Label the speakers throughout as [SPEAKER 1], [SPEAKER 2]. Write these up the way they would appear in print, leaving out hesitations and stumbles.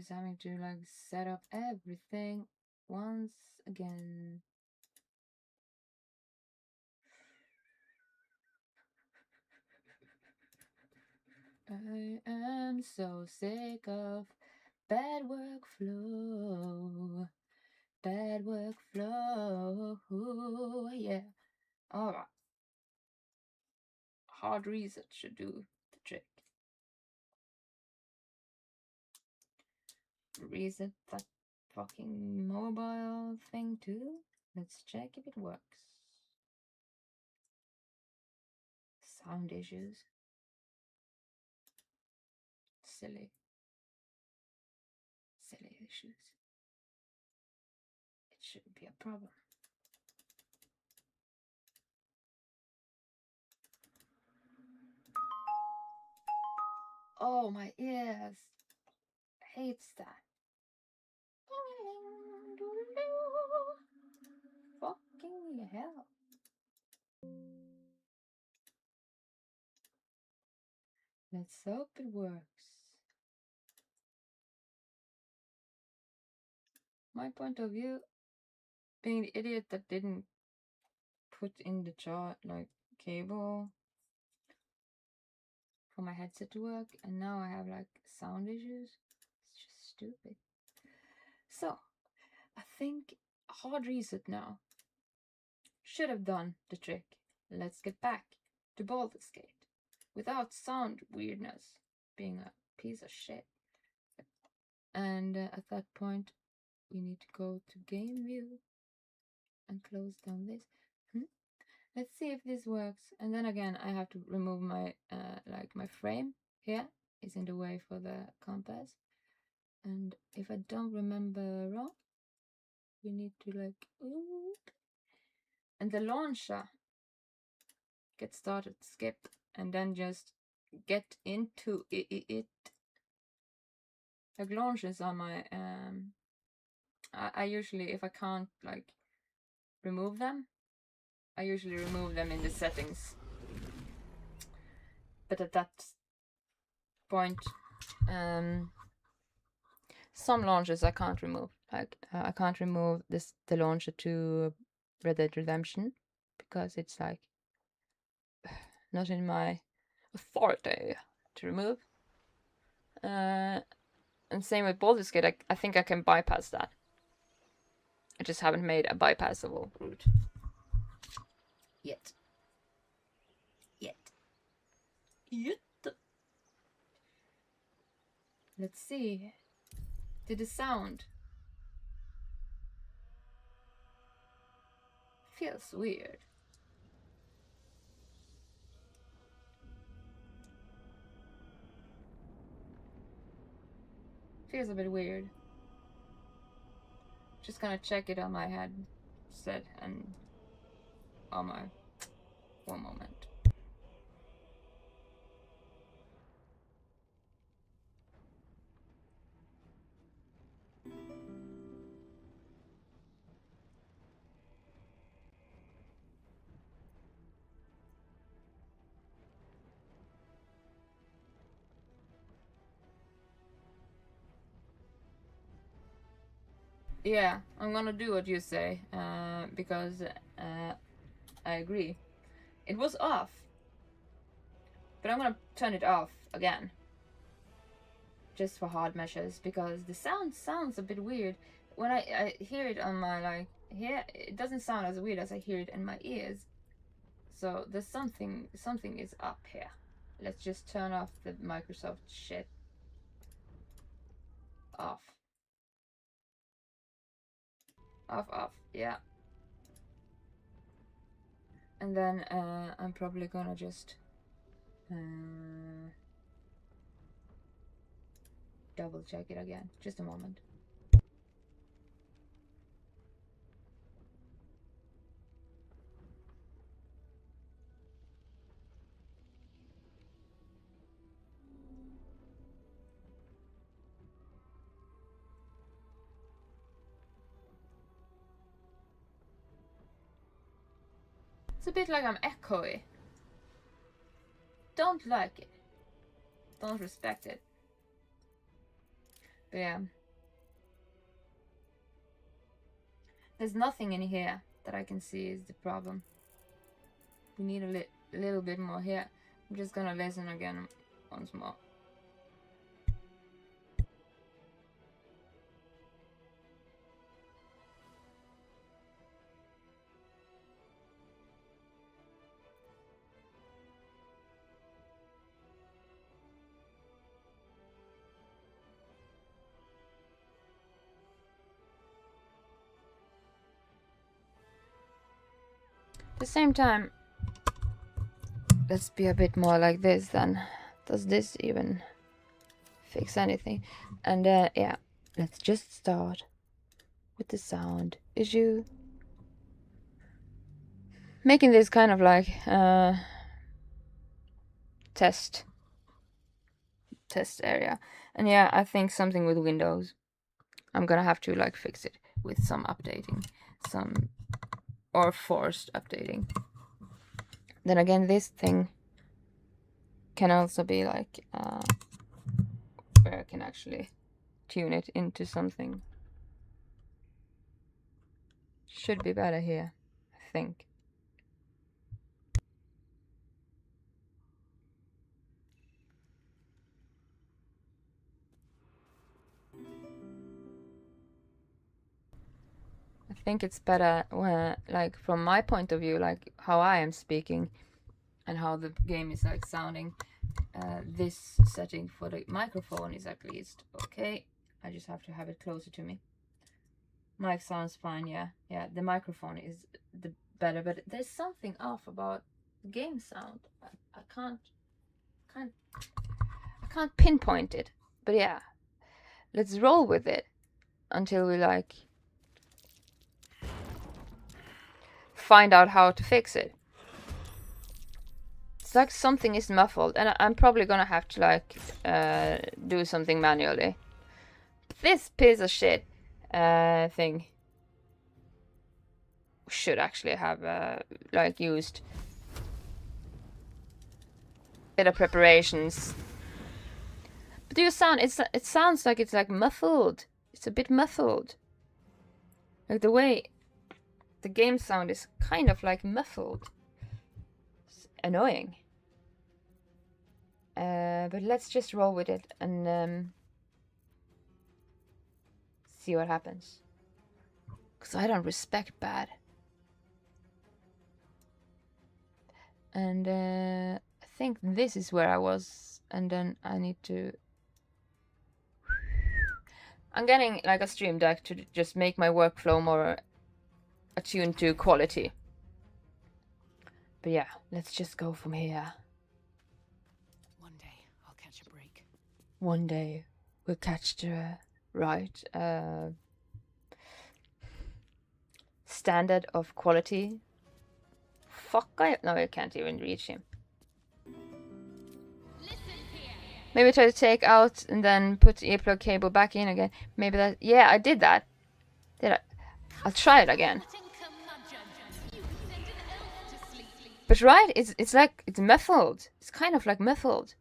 [SPEAKER 1] just having to like set up everything once again. I am so sick of bad workflow. Bad workflow. Yeah. Alright. Hard reset should do the trick. Reset that fucking mobile thing too. Let's check if it works. Sound issues. Silly issues. It shouldn't be a problem. Oh, my ears. Hates that. Fucking hell. Let's hope it works. My point of view, being the idiot that didn't put in the chart like cable for my headset to work, and now I have like sound issues. It's just stupid. So I think hard reset now should have done the trick. Let's get back to Baldur's Gate without sound weirdness being a piece of shit. And at that point we need to go to game view and close down this. Let's see if this works. And then again I have to remove my like my frame here is in the way for the compass, and if I don't remember wrong we need to like and the launcher get started, skip, and then just get into it. Like launches on my I usually, if I can't like remove them, I usually remove them in the settings. But at that point, some launches I can't remove. Like I can't remove the launcher to Red Dead Redemption because it's like not in my authority to remove. And same with Baldur's Gate, I think I can bypass that. I just haven't made a bypassable route. Yet. Let's see. Did the sound feels weird? Feels a bit weird. Just gonna check it on my headset and on my one moment. Yeah, I'm gonna do what you say, because I agree. It was off, but I'm gonna turn it off again, just for hard measures, because the sound sounds a bit weird. When I hear it on my like here, it doesn't sound as weird as I hear it in my ears. So there's something is up here. Let's just turn off the Microsoft shit. Off. Off, yeah. And then I'm probably gonna just double check it again. Just a moment. It's a bit like I'm echoey. Don't like it. Don't respect it. But yeah. There's nothing in here that I can see is the problem. We need a little bit more here. I'm just gonna listen again once more. At the same time, let's be a bit more like this then. Does this even fix anything? And yeah, let's just start with the sound issue. Making this kind of like test area. And yeah, I think something with Windows. I'm gonna have to like fix it with some updating, or forced updating. Then again, this thing can also be like where I can actually tune it into something. Should be better here, I think. I think it's better when, like, from my point of view, like how I am speaking and how the game is like sounding. This setting for the microphone is at least okay. I just have to have it closer to me. Mic sounds fine, yeah. The microphone is the better, but there's something off about the game sound. I can't pinpoint it. But yeah, let's roll with it until we like find out how to fix it. It's like something is muffled, and I'm probably gonna have to like do something manually. This piece of shit thing should actually have like used bit of preparations. But do you sound? It sounds like it's like muffled. It's a bit muffled. Like the way the game sound is kind of like muffled. It's annoying. But let's just roll with it and see what happens. Because I don't respect bad. And I think this is where I was. And then I need to... I'm getting like a stream deck to just make my workflow more attuned to quality. But yeah, let's just go from here.
[SPEAKER 2] One day I'll catch a break.
[SPEAKER 1] One day we'll catch the right standard of quality. Fuck, no, I can't even reach him. Maybe try to take out and then put the earplug cable back in again. Maybe that... Yeah, I did that. Did I? I'll try it again. But right, it's like, it's muffled. It's kind of like muffled.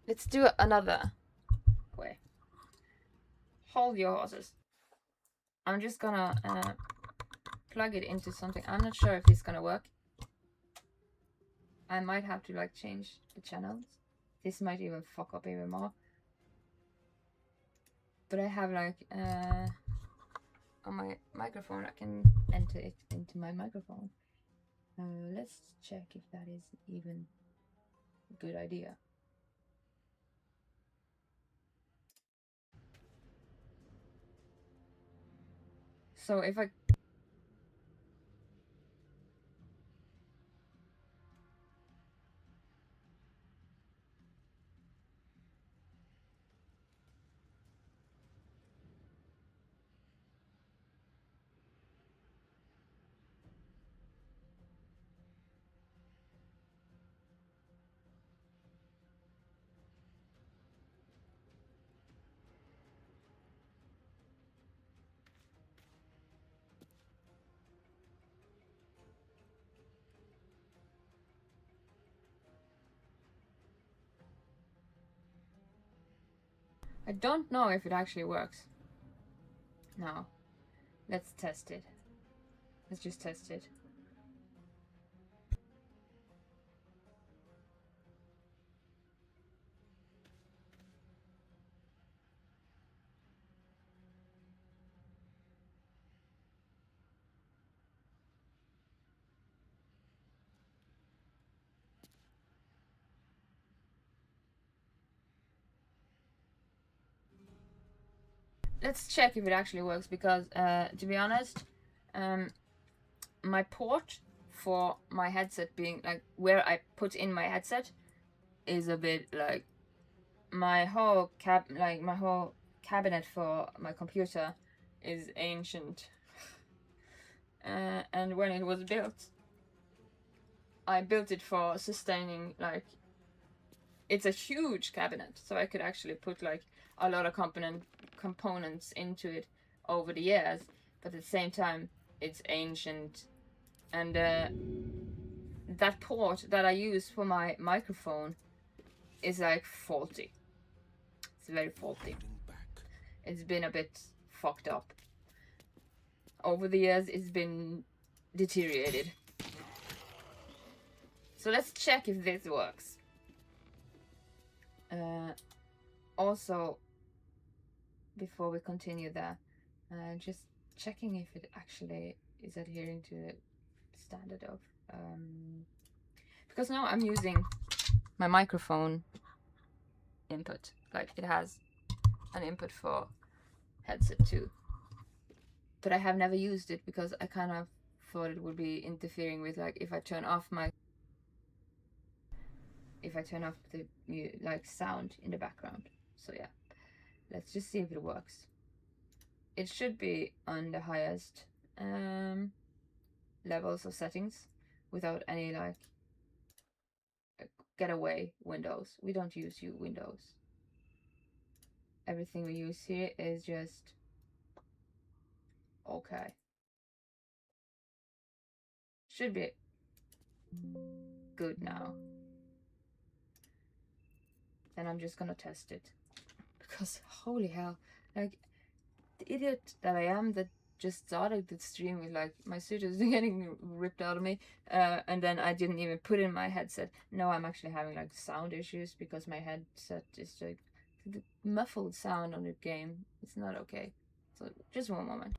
[SPEAKER 1] Let's do another. Wait. Hold your horses. I'm just gonna plug it into something. I'm not sure if it's gonna work. I might have to like change the channels. This might even fuck up even more. But I have like on my microphone, I can enter it into my microphone. Let's check if that is even a good idea. So if I... I don't know if it actually works. Now, let's test it. Let's just test it. Let's check if it actually works, because to be honest, my port for my headset being like where I put in my headset is a bit like my whole cabinet for my computer is ancient. And when it was built, I built it for sustaining, like, it's a huge cabinet, so I could actually put like a lot of components into it over the years, but at the same time it's ancient. And that port that I use for my microphone is like faulty. It's very faulty. It's been a bit fucked up over the years. It's been deteriorated. So let's check if this works. Also, before we continue there, just checking if it actually is adhering to the standard of because now I'm using my microphone input, like it has an input for headset too, but I have never used it because I kind of thought it would be interfering with, like, if I turn off the like sound in the background. So yeah, let's just see if it works. It should be on the highest levels of settings without any like getaway windows. We don't use windows. Everything we use here is just okay. Should be good now. Then I'm just gonna test it, because holy hell, like, the idiot that I am that just started the stream with like my suit is getting ripped out of me, and then I didn't even put in my headset. No, I'm actually having like sound issues because my headset is like the muffled sound on the game. It's not okay. So just one moment.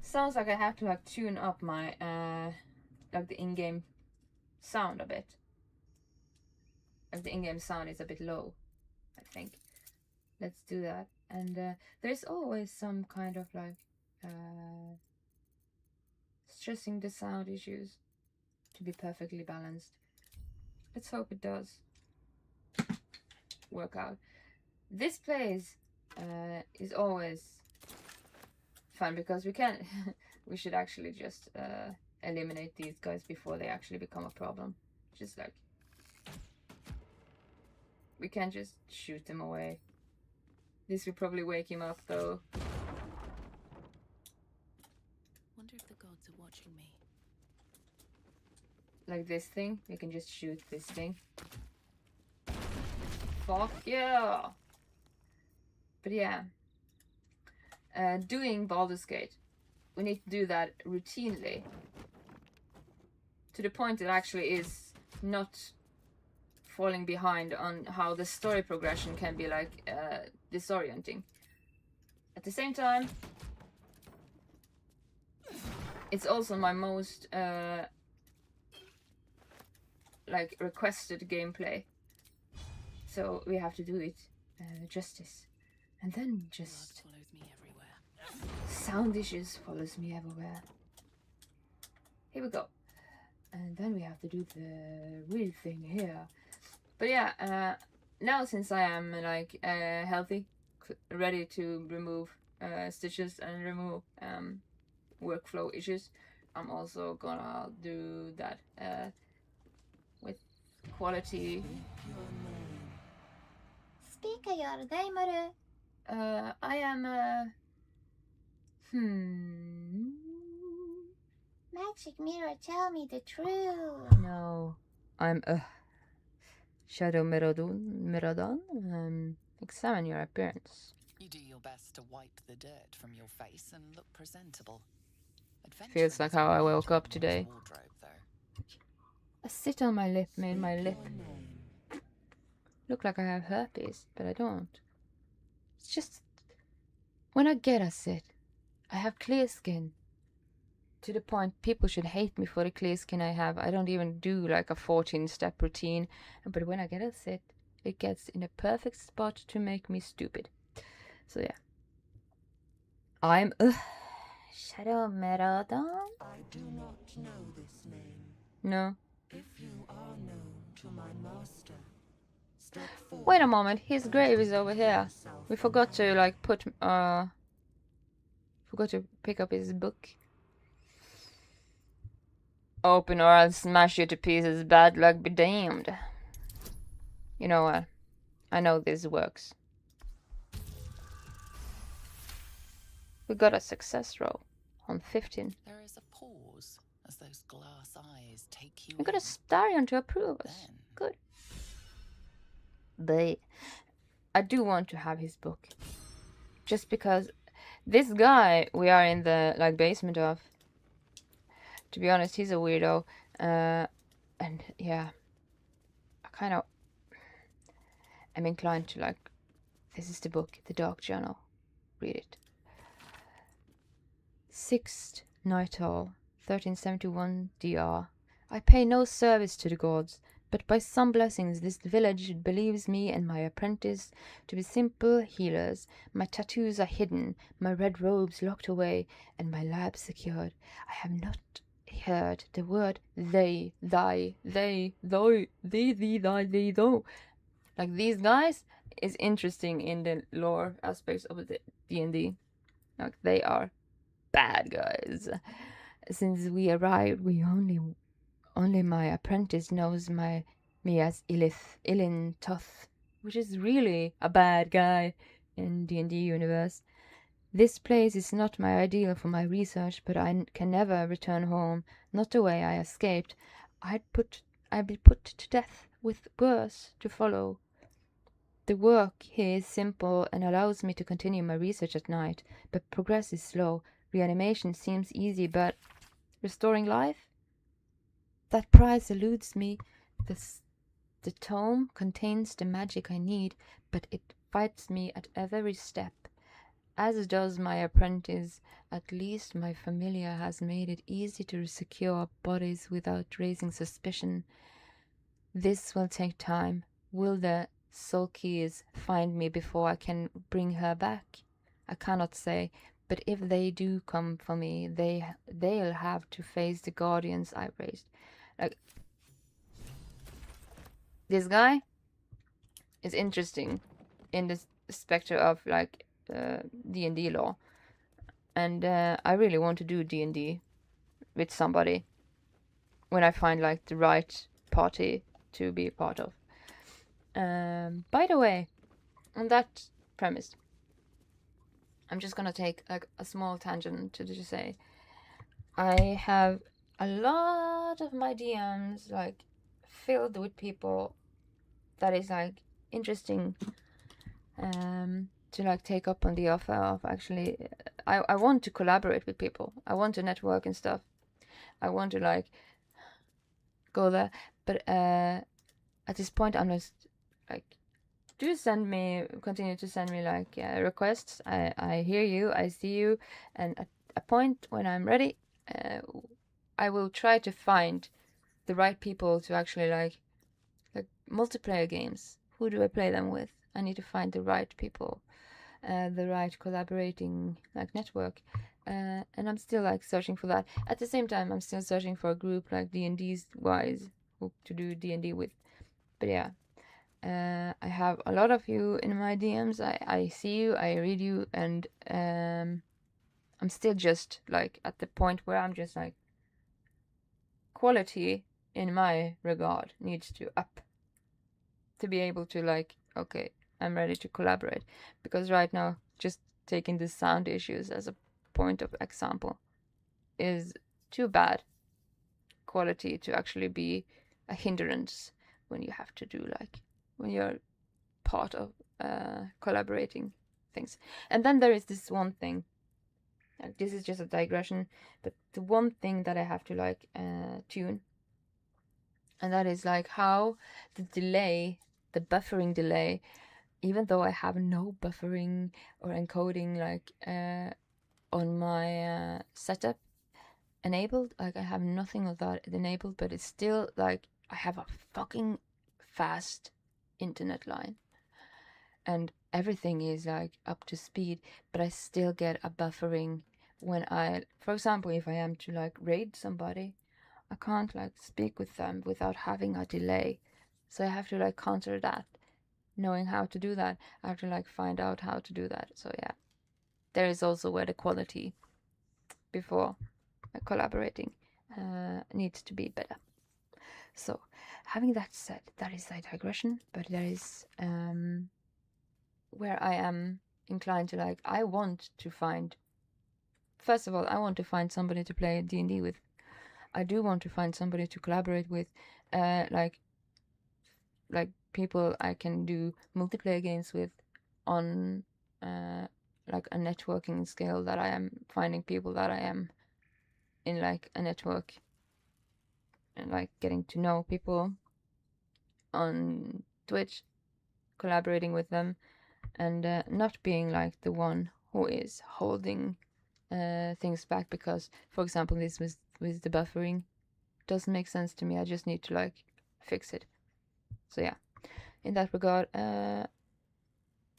[SPEAKER 1] Sounds like I have to like tune up my like the in-game sound a bit. Like the in-game sound is a bit low, I think. Let's do that. And there's always some kind of like stressing the sound issues to be perfectly balanced. Let's hope it does work out. This place is always fun because we can we should actually just eliminate these guys before they actually become a problem. Just like, we can't just shoot them away. This will probably wake him up though.
[SPEAKER 2] Wonder if the gods are watching me.
[SPEAKER 1] Like this thing, we can just shoot this thing. Fuck yeah! But yeah, doing Baldur's Gate, we need to do that routinely, to the point that actually is not falling behind on how the story progression can be like disorienting. At the same time, it's also my most like requested gameplay, so we have to do it justice. And then just
[SPEAKER 2] Blood follows me everywhere.
[SPEAKER 1] sound issues follows me everywhere. Here we go. And then we have to do the real thing here. But yeah, now since I am like healthy, ready to remove stitches and remove workflow issues, I'm also gonna do that with quality.
[SPEAKER 3] Speak your gamer.
[SPEAKER 1] I am
[SPEAKER 3] Magic mirror, tell me the truth.
[SPEAKER 1] No, I'm Shadow Miradon. Examine your appearance.
[SPEAKER 2] You do your best to wipe the dirt from your face and look presentable.
[SPEAKER 1] Feels like how I woke up today.
[SPEAKER 2] Wardrobe, though.
[SPEAKER 1] A sit on my lip made my lip look like I have herpes, but I don't. It's just when I get a sit, I have clear skin. To the point people should hate me for the clear skin I have. I don't even do like a 14-step routine, but when I get a sit, it gets in a perfect spot to make me stupid. So yeah. I'm Shadow Miradon?
[SPEAKER 4] I do not know this name.
[SPEAKER 1] No.
[SPEAKER 4] If you are known to my master, step forward.
[SPEAKER 1] Wait a moment, his grave is over here. We forgot to like forgot to pick up his book. Open or I'll smash you to pieces, bad luck be damned. You know what? I know this works. We got a success roll on 15.
[SPEAKER 2] There is a pause as those glass eyes take you
[SPEAKER 1] We got
[SPEAKER 2] in.
[SPEAKER 1] a Starion to approve us.
[SPEAKER 2] Then,
[SPEAKER 1] Good. But I do want to have his book. Just because this guy we are in the like basement of, to be honest, he's a weirdo. And yeah, I'm inclined to like, this is the book, The Dark Journal. Read it. 6th Night Hall, 1371 DR. I pay no service to the gods, but by some blessings this village believes me and my apprentice to be simple healers. My tattoos are hidden, my red robes locked away, and my lab secured. I have not heard the word they, thy, they, thou, thee, thy, thee, thou. Like these guys is interesting in the lore aspects of the D&D. Like they are bad guys. Since we arrived, we only my apprentice knows me as Ilin Toth, which is really a bad guy in D&D universe. This place is not my ideal for my research, but I can never return home, not the way I escaped. I'd be put to death with worse to follow. The work here is simple and allows me to continue my research at night, but progress is slow. Reanimation seems easy, but restoring life? That price eludes me. The tome contains the magic I need, but it fights me at every step. As does my apprentice. At least my familiar has made it easy to secure bodies without raising suspicion. This will take time. Will the Sulkies find me before I can bring her back? I cannot say, but if they do come for me, they'll have to face the guardians I raised. Like, this guy is interesting in the specter of like D&D lore, and I really want to do D&D with somebody when I find like the right party to be part of. By the way, on that premise, I'm just gonna take like a small tangent to just say I have a lot of my DMs like filled with people that is like interesting to like take up on the offer of actually I want to collaborate with people. I want to network and stuff. I want to like go there, but at this point I'm just like, do continue to send me like requests. I hear you, I see you, and at a point when I'm ready, I will try to find the right people to actually like multiplayer games. Who do I play them with? I need to find the right people, the right collaborating like network, and I'm still like searching for that. At the same time, I'm still searching for a group like D&D's wise who to do D&D with. But yeah, I have a lot of you in my DMs. I see you, I read you, and I'm still just like at the point where I'm just like quality in my regard needs to up to be able to like, okay, I'm ready to collaborate. Because right now, just taking the sound issues as a point of example is too bad quality to actually be a hindrance when you have to do like, when you're part of collaborating things. And then there is this one thing, this is just a digression, but the one thing that I have to like tune, and that is like how the delay, the buffering delay, even though I have no buffering or encoding like on my setup enabled, like I have nothing of that enabled, but it's still like I have a fucking fast internet line and everything is like up to speed, but I still get a buffering when I, for example, if I am to like raid somebody, I can't like speak with them without having a delay. So I have to like counter that. Knowing how to do that, I have to like find out how to do that. So yeah, there is also where the quality before collaborating needs to be better. So having that said, that is a digression, but there is where I am inclined to like, I want to find, first of all, I want to find somebody to play D&D with. I do want to find somebody to collaborate with, like people I can do multiplayer games with on like a networking scale, that I am finding people that I am in like a network and like getting to know people on Twitch, collaborating with them, and not being like the one who is holding things back, because for example this with the buffering doesn't make sense to me. I just need to like fix it. So yeah, in that regard,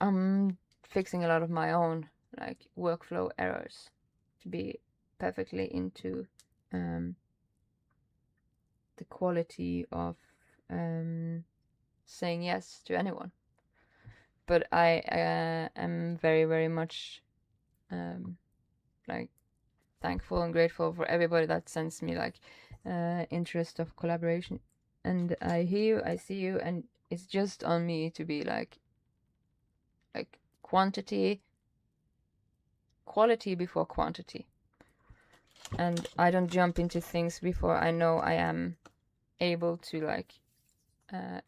[SPEAKER 1] I'm fixing a lot of my own like workflow errors to be perfectly into the quality of saying yes to anyone. But I am very, very much like thankful and grateful for everybody that sends me like interest of collaboration. And I hear you, I see you, and it's just on me to be like quality before quantity. And I don't jump into things before I know I am able to like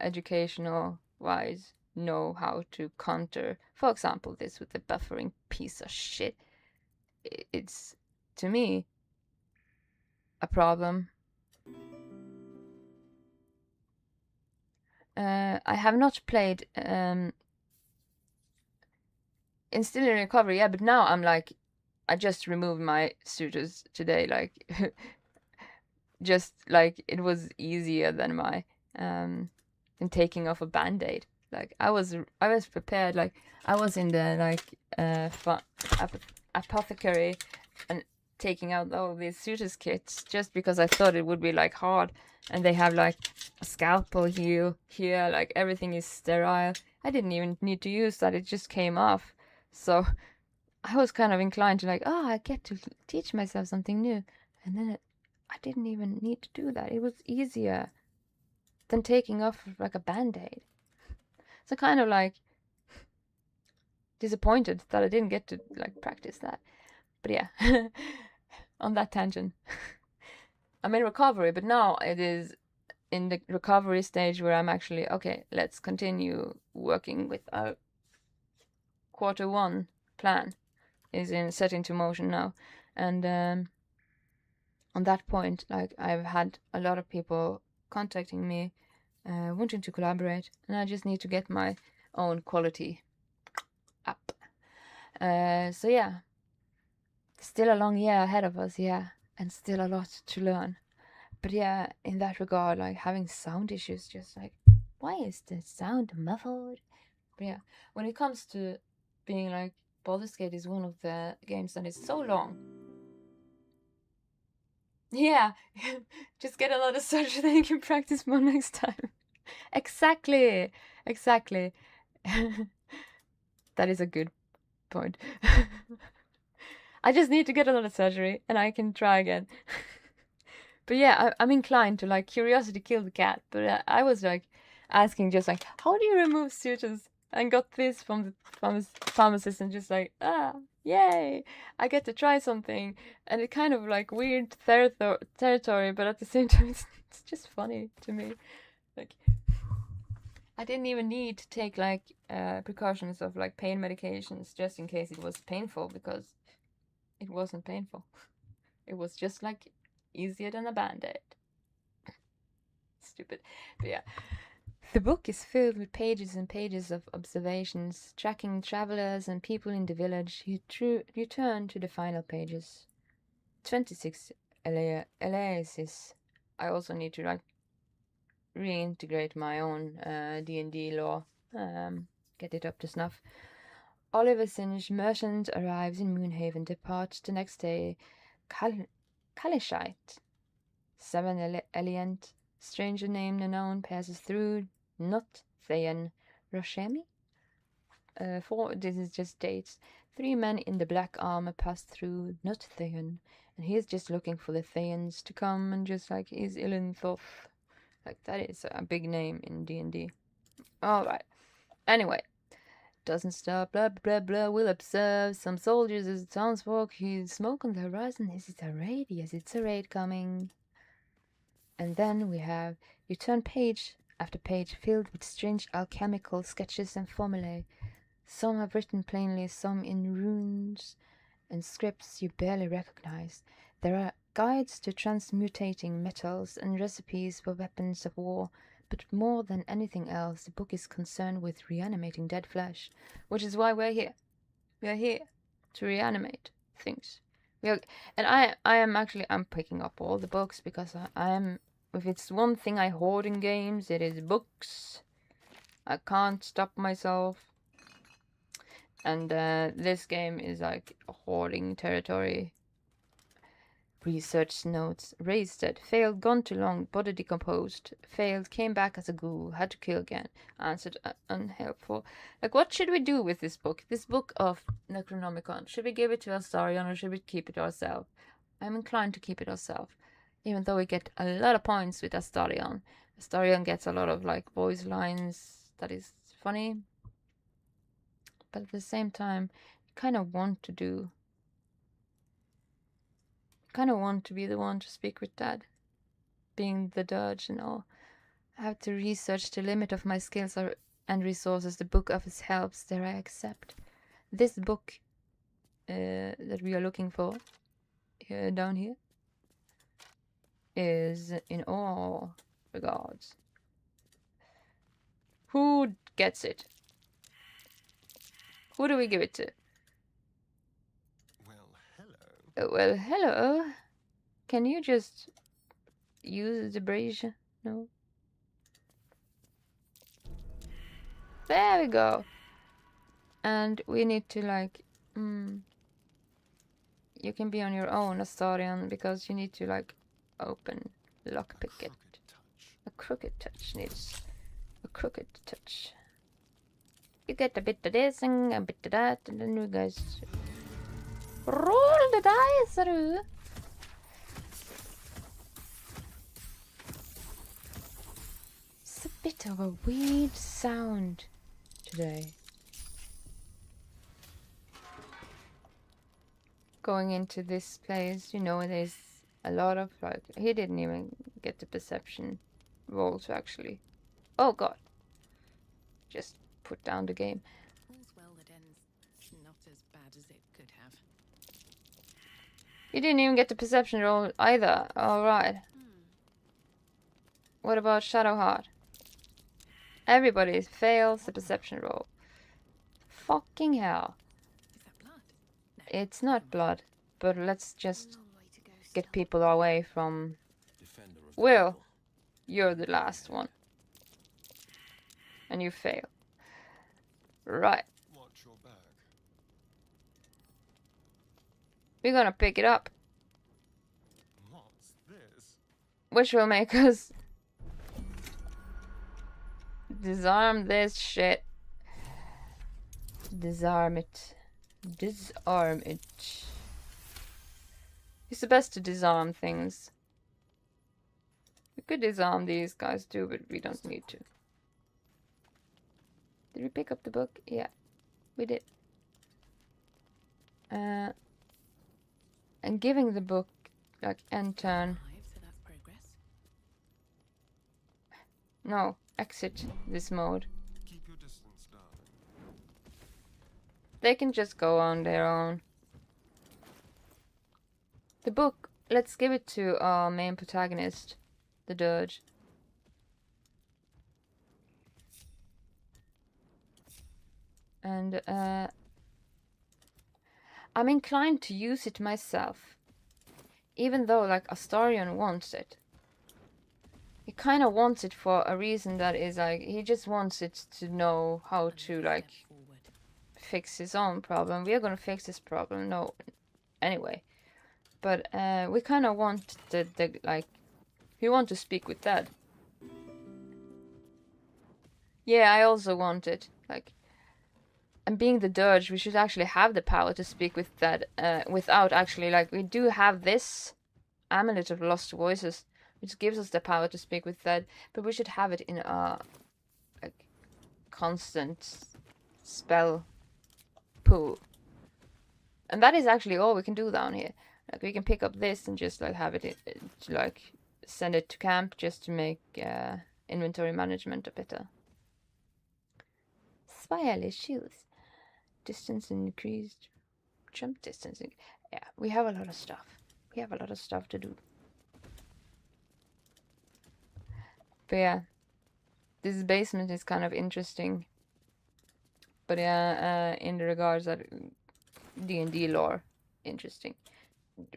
[SPEAKER 1] educational wise know how to counter, for example, this with the buffering piece of shit. It's to me a problem. I have not played in Still in Recovery, yeah, but now I'm like, I just removed my suitors today, like just like it was easier than my than taking off a band-aid. Like I was prepared, like I was in the like apothecary and taking out all these suitors kits just because I thought it would be like hard, and they have like a scalpel here, like everything is sterile. I didn't even need to use that, it just came off. So I was kind of inclined to like, oh, I get to teach myself something new, and then I didn't even need to do that. It was easier than taking off like a band-aid. So kind of like disappointed that I didn't get to like practice that. But yeah, on that tangent. I'm in recovery, but now it is in the recovery stage where I'm actually, okay, let's continue working with our Q1 plan is set into motion now. And on that point, like I've had a lot of people contacting me, wanting to collaborate, and I just need to get my own quality up. So yeah, still a long year ahead of us, yeah, and still a lot to learn. But yeah, in that regard, like having sound issues, just like, why is the sound muffled? But yeah, when it comes to being like, Baldur's Gate is one of the games that is so long. Yeah, just get a lot of surgery, then you can practice more next time. Exactly. That is a good point. I just need to get a lot of surgery and I can try again. But yeah, I'm inclined to like curiosity killed the cat. But I was like asking just like, how do you remove sutures? And got this from the pharmacist and just like, yay, I get to try something. And it kind of like weird territory, but at the same time, it's just funny to me. Like, I didn't even need to take like precautions of like pain medications just in case it was painful, because it wasn't painful. It was just like easier than a band-aid. Stupid. But yeah. The book is filled with pages and pages of observations, tracking travelers and people in the village. You turn to the final pages. 26 aliases. I also need to like reintegrate my own D&D lore. Get it up to snuff. Oliver Singe, merchant, arrives in Moonhaven, departs the next day. Kalishite. 7 Eliant. Stranger named unknown passes through. Not Thayan. Roshemi? 4, this is just dates. 3 men in the black armor pass through. Not Thayan. And he's just looking for the Thayans to come and just like, is Ilinthoth. Like, that is a big name in D&D. Alright. Anyway. Doesn't stop, blah blah blah, will observe some soldiers as the townsfolk. He's smoke on the horizon. Is it a raid? Yes, it's a raid coming. And then we have, you turn page after page filled with strange alchemical sketches and formulae. Some are written plainly, some in runes and scripts you barely recognize. There are guides to transmutating metals and recipes for weapons of war. But more than anything else, the book is concerned with reanimating dead flesh, which is why we're here. We are here to reanimate things. And I'm picking up all the books because if it's one thing I hoard in games, it is books. I can't stop myself. And this game is like hoarding territory. Research notes. Raised dead. Failed. Gone too long. Body decomposed. Failed. Came back as a ghoul. Had to kill again. Answered unhelpful. Like, what should we do with this book? This book of Necronomicon. Should we give it to Astarion or should we keep it ourselves? I'm inclined to keep it ourselves. Even though we get a lot of points with Astarion. Astarion gets a lot of like voice lines. That is funny. But at the same time, you kind of want to be the one to speak with Dad, being the Durge and all. I have to research the limit of my skills and resources. The book offers helps, there I accept. This book that we are looking for down here is in all regards. Who gets it? Who do we give it to? Well, hello. Can you just use the bridge? No. There we go. And we need to like, you can be on your own, Astarion, because you need to like open, lockpick it. A crooked touch needs a crooked touch. You get a bit of this and a bit of that, and then you guys roll the dice through. It's a bit of a weird sound today. Going into this place, you know, there's a lot of like, he didn't even get the perception roll to actually. Oh god. Just put down the game.
[SPEAKER 2] All's well that ends not as bad as it could have.
[SPEAKER 1] You didn't even get the perception roll either. Alright. What about Shadowheart? Everybody fails the perception roll. Fucking hell.
[SPEAKER 2] Is that blood? No.
[SPEAKER 1] It's not blood, but let's just get people away from... Will, you're the last one. And you fail. Right.
[SPEAKER 5] Watch your back.
[SPEAKER 1] We're gonna pick it up.
[SPEAKER 5] What's this?
[SPEAKER 1] Which will make us disarm this shit. Disarm it. Disarm it. It's the best to disarm things. could disarm these guys too, but we don't need to. Did we pick up the book? Yeah, we did. And giving the book like end turn.
[SPEAKER 2] 5, so that's progress.
[SPEAKER 1] No, exit this mode.
[SPEAKER 5] Keep your distance, darling.
[SPEAKER 1] They can just go on their own. The book, let's give it to our main protagonist, the Durge. And I'm inclined to use it myself. Even though like Astarion wants it. He kind of wants it for a reason that is like, he just wants it to know how to like
[SPEAKER 2] Forward.
[SPEAKER 1] fix his own problem. We are gonna fix this problem, no, anyway. But we kind of want the like, we want to speak with Dad. Yeah, I also want it. Like, and being the Durge, we should actually have the power to speak with Dad without actually, like, we do have this Amulet of Lost Voices, which gives us the power to speak with Dad, but we should have it in a like constant spell pool. And that is actually all we can do down here. Like, we can pick up this and just like have it to like send it to camp just to make inventory management a better. Spireless shoes. Distance increased. Jump distance. Yeah, we have a lot of stuff. We have a lot of stuff to do. But yeah, this basement is kind of interesting. But yeah, in the regards that D&D lore, interesting.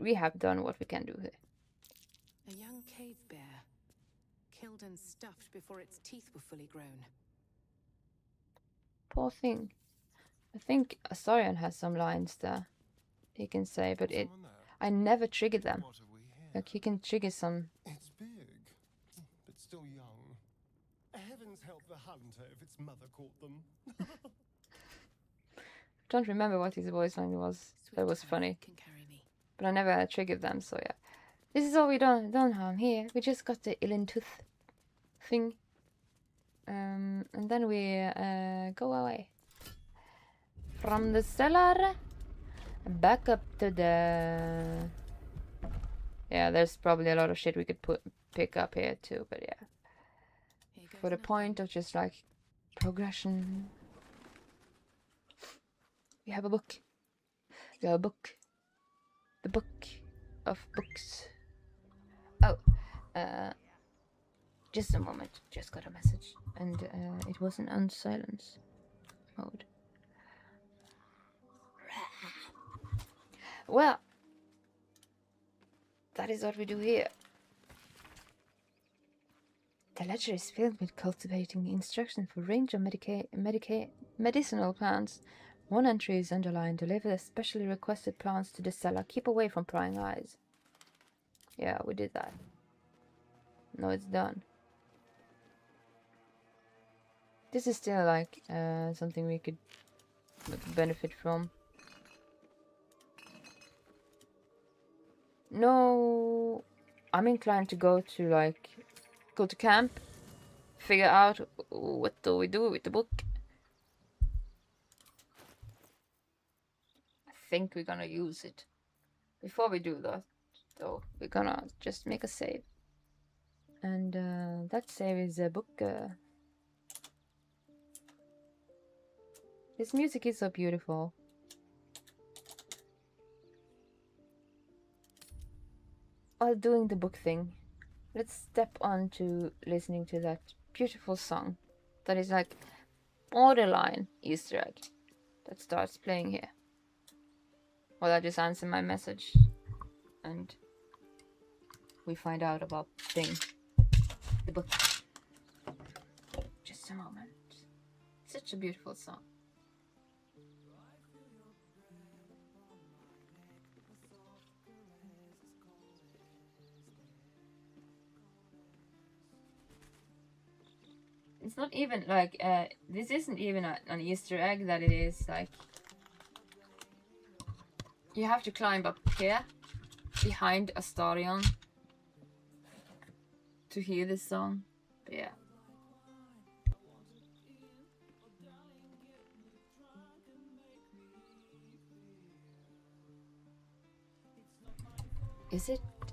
[SPEAKER 1] We have done what we can do here.
[SPEAKER 2] A young cave bear, killed and stuffed before its teeth were fully grown.
[SPEAKER 1] Poor thing. I think Astarion has some lines there he can say, but
[SPEAKER 5] Someone there?
[SPEAKER 1] I never triggered them.
[SPEAKER 5] What have we here?
[SPEAKER 1] Like, he can trigger some.
[SPEAKER 5] It's big, but still young. Heavens help the hunter if its mother caught them.
[SPEAKER 1] Don't remember what his voice line was. That was
[SPEAKER 2] Swift
[SPEAKER 1] funny.
[SPEAKER 2] can carry me.
[SPEAKER 1] But I never triggered them, so yeah. This is all we done harm here. We just got the Ilin Tooth thing. And then we go away. From the cellar back up to the... Yeah, there's probably a lot of shit we could pick up here too, but yeah.
[SPEAKER 2] Here goes
[SPEAKER 1] For the
[SPEAKER 2] nothing.
[SPEAKER 1] point of just like progression. We have a book. We have a book. The book of books. Oh, just a moment. Just got a message, and it was in unsilence mode. Well, that is what we do here. The ledger is filled with cultivating instructions for a range of medicinal plants. One entry is underlined: deliver the specially requested plants to the cellar. Keep away from prying eyes. Yeah, we did that. No, it's done. This is still like something we could benefit from. No, I'm inclined to go to camp, figure out what do we do with the book. I think we're gonna use it. Before we do that, though, we're gonna just make a save. And that save is a book. This music is so beautiful. While doing the book thing, let's step on to listening to that beautiful song that is like borderline Easter egg that starts playing here. Well, I just answer my message and we find out about the book. Just a moment. Such a beautiful song. It's not even like this isn't even an Easter egg that it is like you have to climb up here behind Astarion to hear this song. But yeah.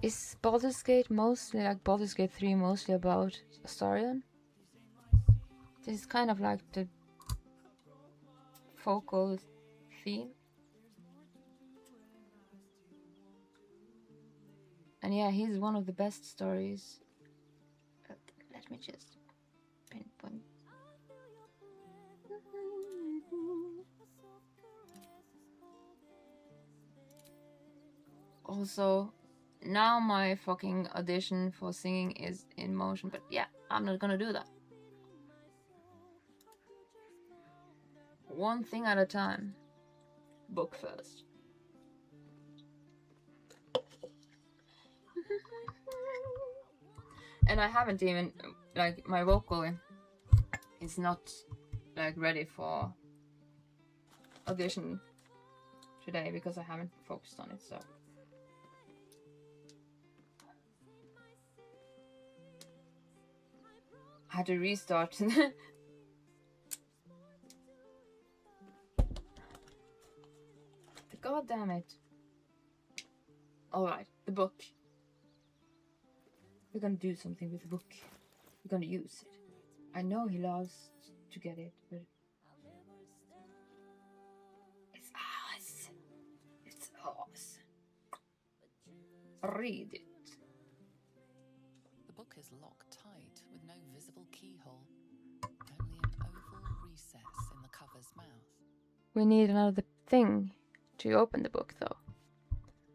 [SPEAKER 1] Is Baldur's Gate mostly like Baldur's Gate 3 mostly about Astarion? This is kind of like the focal theme. And yeah, he's one of the best stories. Let me just pinpoint. Also, now my fucking audition for singing is in motion, but yeah, I'm not gonna do that. One thing at a time. Book first. And I haven't even, like, my vocal is not, like, ready for audition today because I haven't focused on it, so. I had to restart. God damn it. Alright, the book. We're gonna do something with the book. We're gonna use it. I know he loves to get it, but it's ours. It's ours. Read it.
[SPEAKER 2] The book is locked tight with no visible keyhole. Only an oval recess in the cover's mouth.
[SPEAKER 1] We need another thing to open the book, though.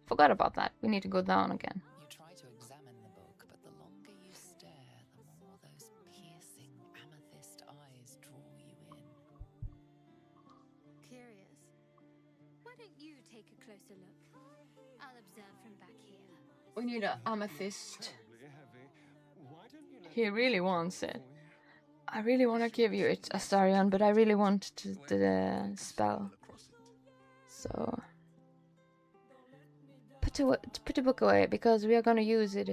[SPEAKER 1] Forgot about that. We need to go down again.
[SPEAKER 2] You try to examine the book, but the longer you stare, the more those piercing amethyst eyes draw you in.
[SPEAKER 6] Curious. Why don't you take a closer look? I'll observe from back here.
[SPEAKER 1] We need an amethyst.
[SPEAKER 5] Terribly heavy. Why don't you let
[SPEAKER 1] He
[SPEAKER 5] me
[SPEAKER 1] really
[SPEAKER 5] touch
[SPEAKER 1] wants
[SPEAKER 5] it
[SPEAKER 1] it.
[SPEAKER 5] for you?
[SPEAKER 1] I really want to give you it, Astarion, but I really want to the spell. So put the book away because we are gonna use it.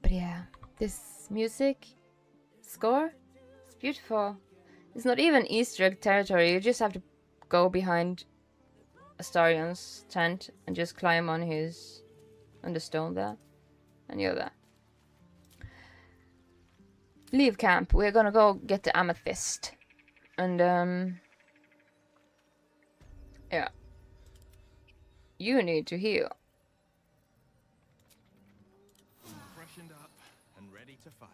[SPEAKER 1] But yeah, this music score, it's beautiful. It's not even Easter egg territory. You just have to go behind Astarion's tent and just climb on the stone there, and you're there. Leave camp. We're gonna go get the amethyst, and yeah. You need to heal.
[SPEAKER 7] Freshened up and ready to fight.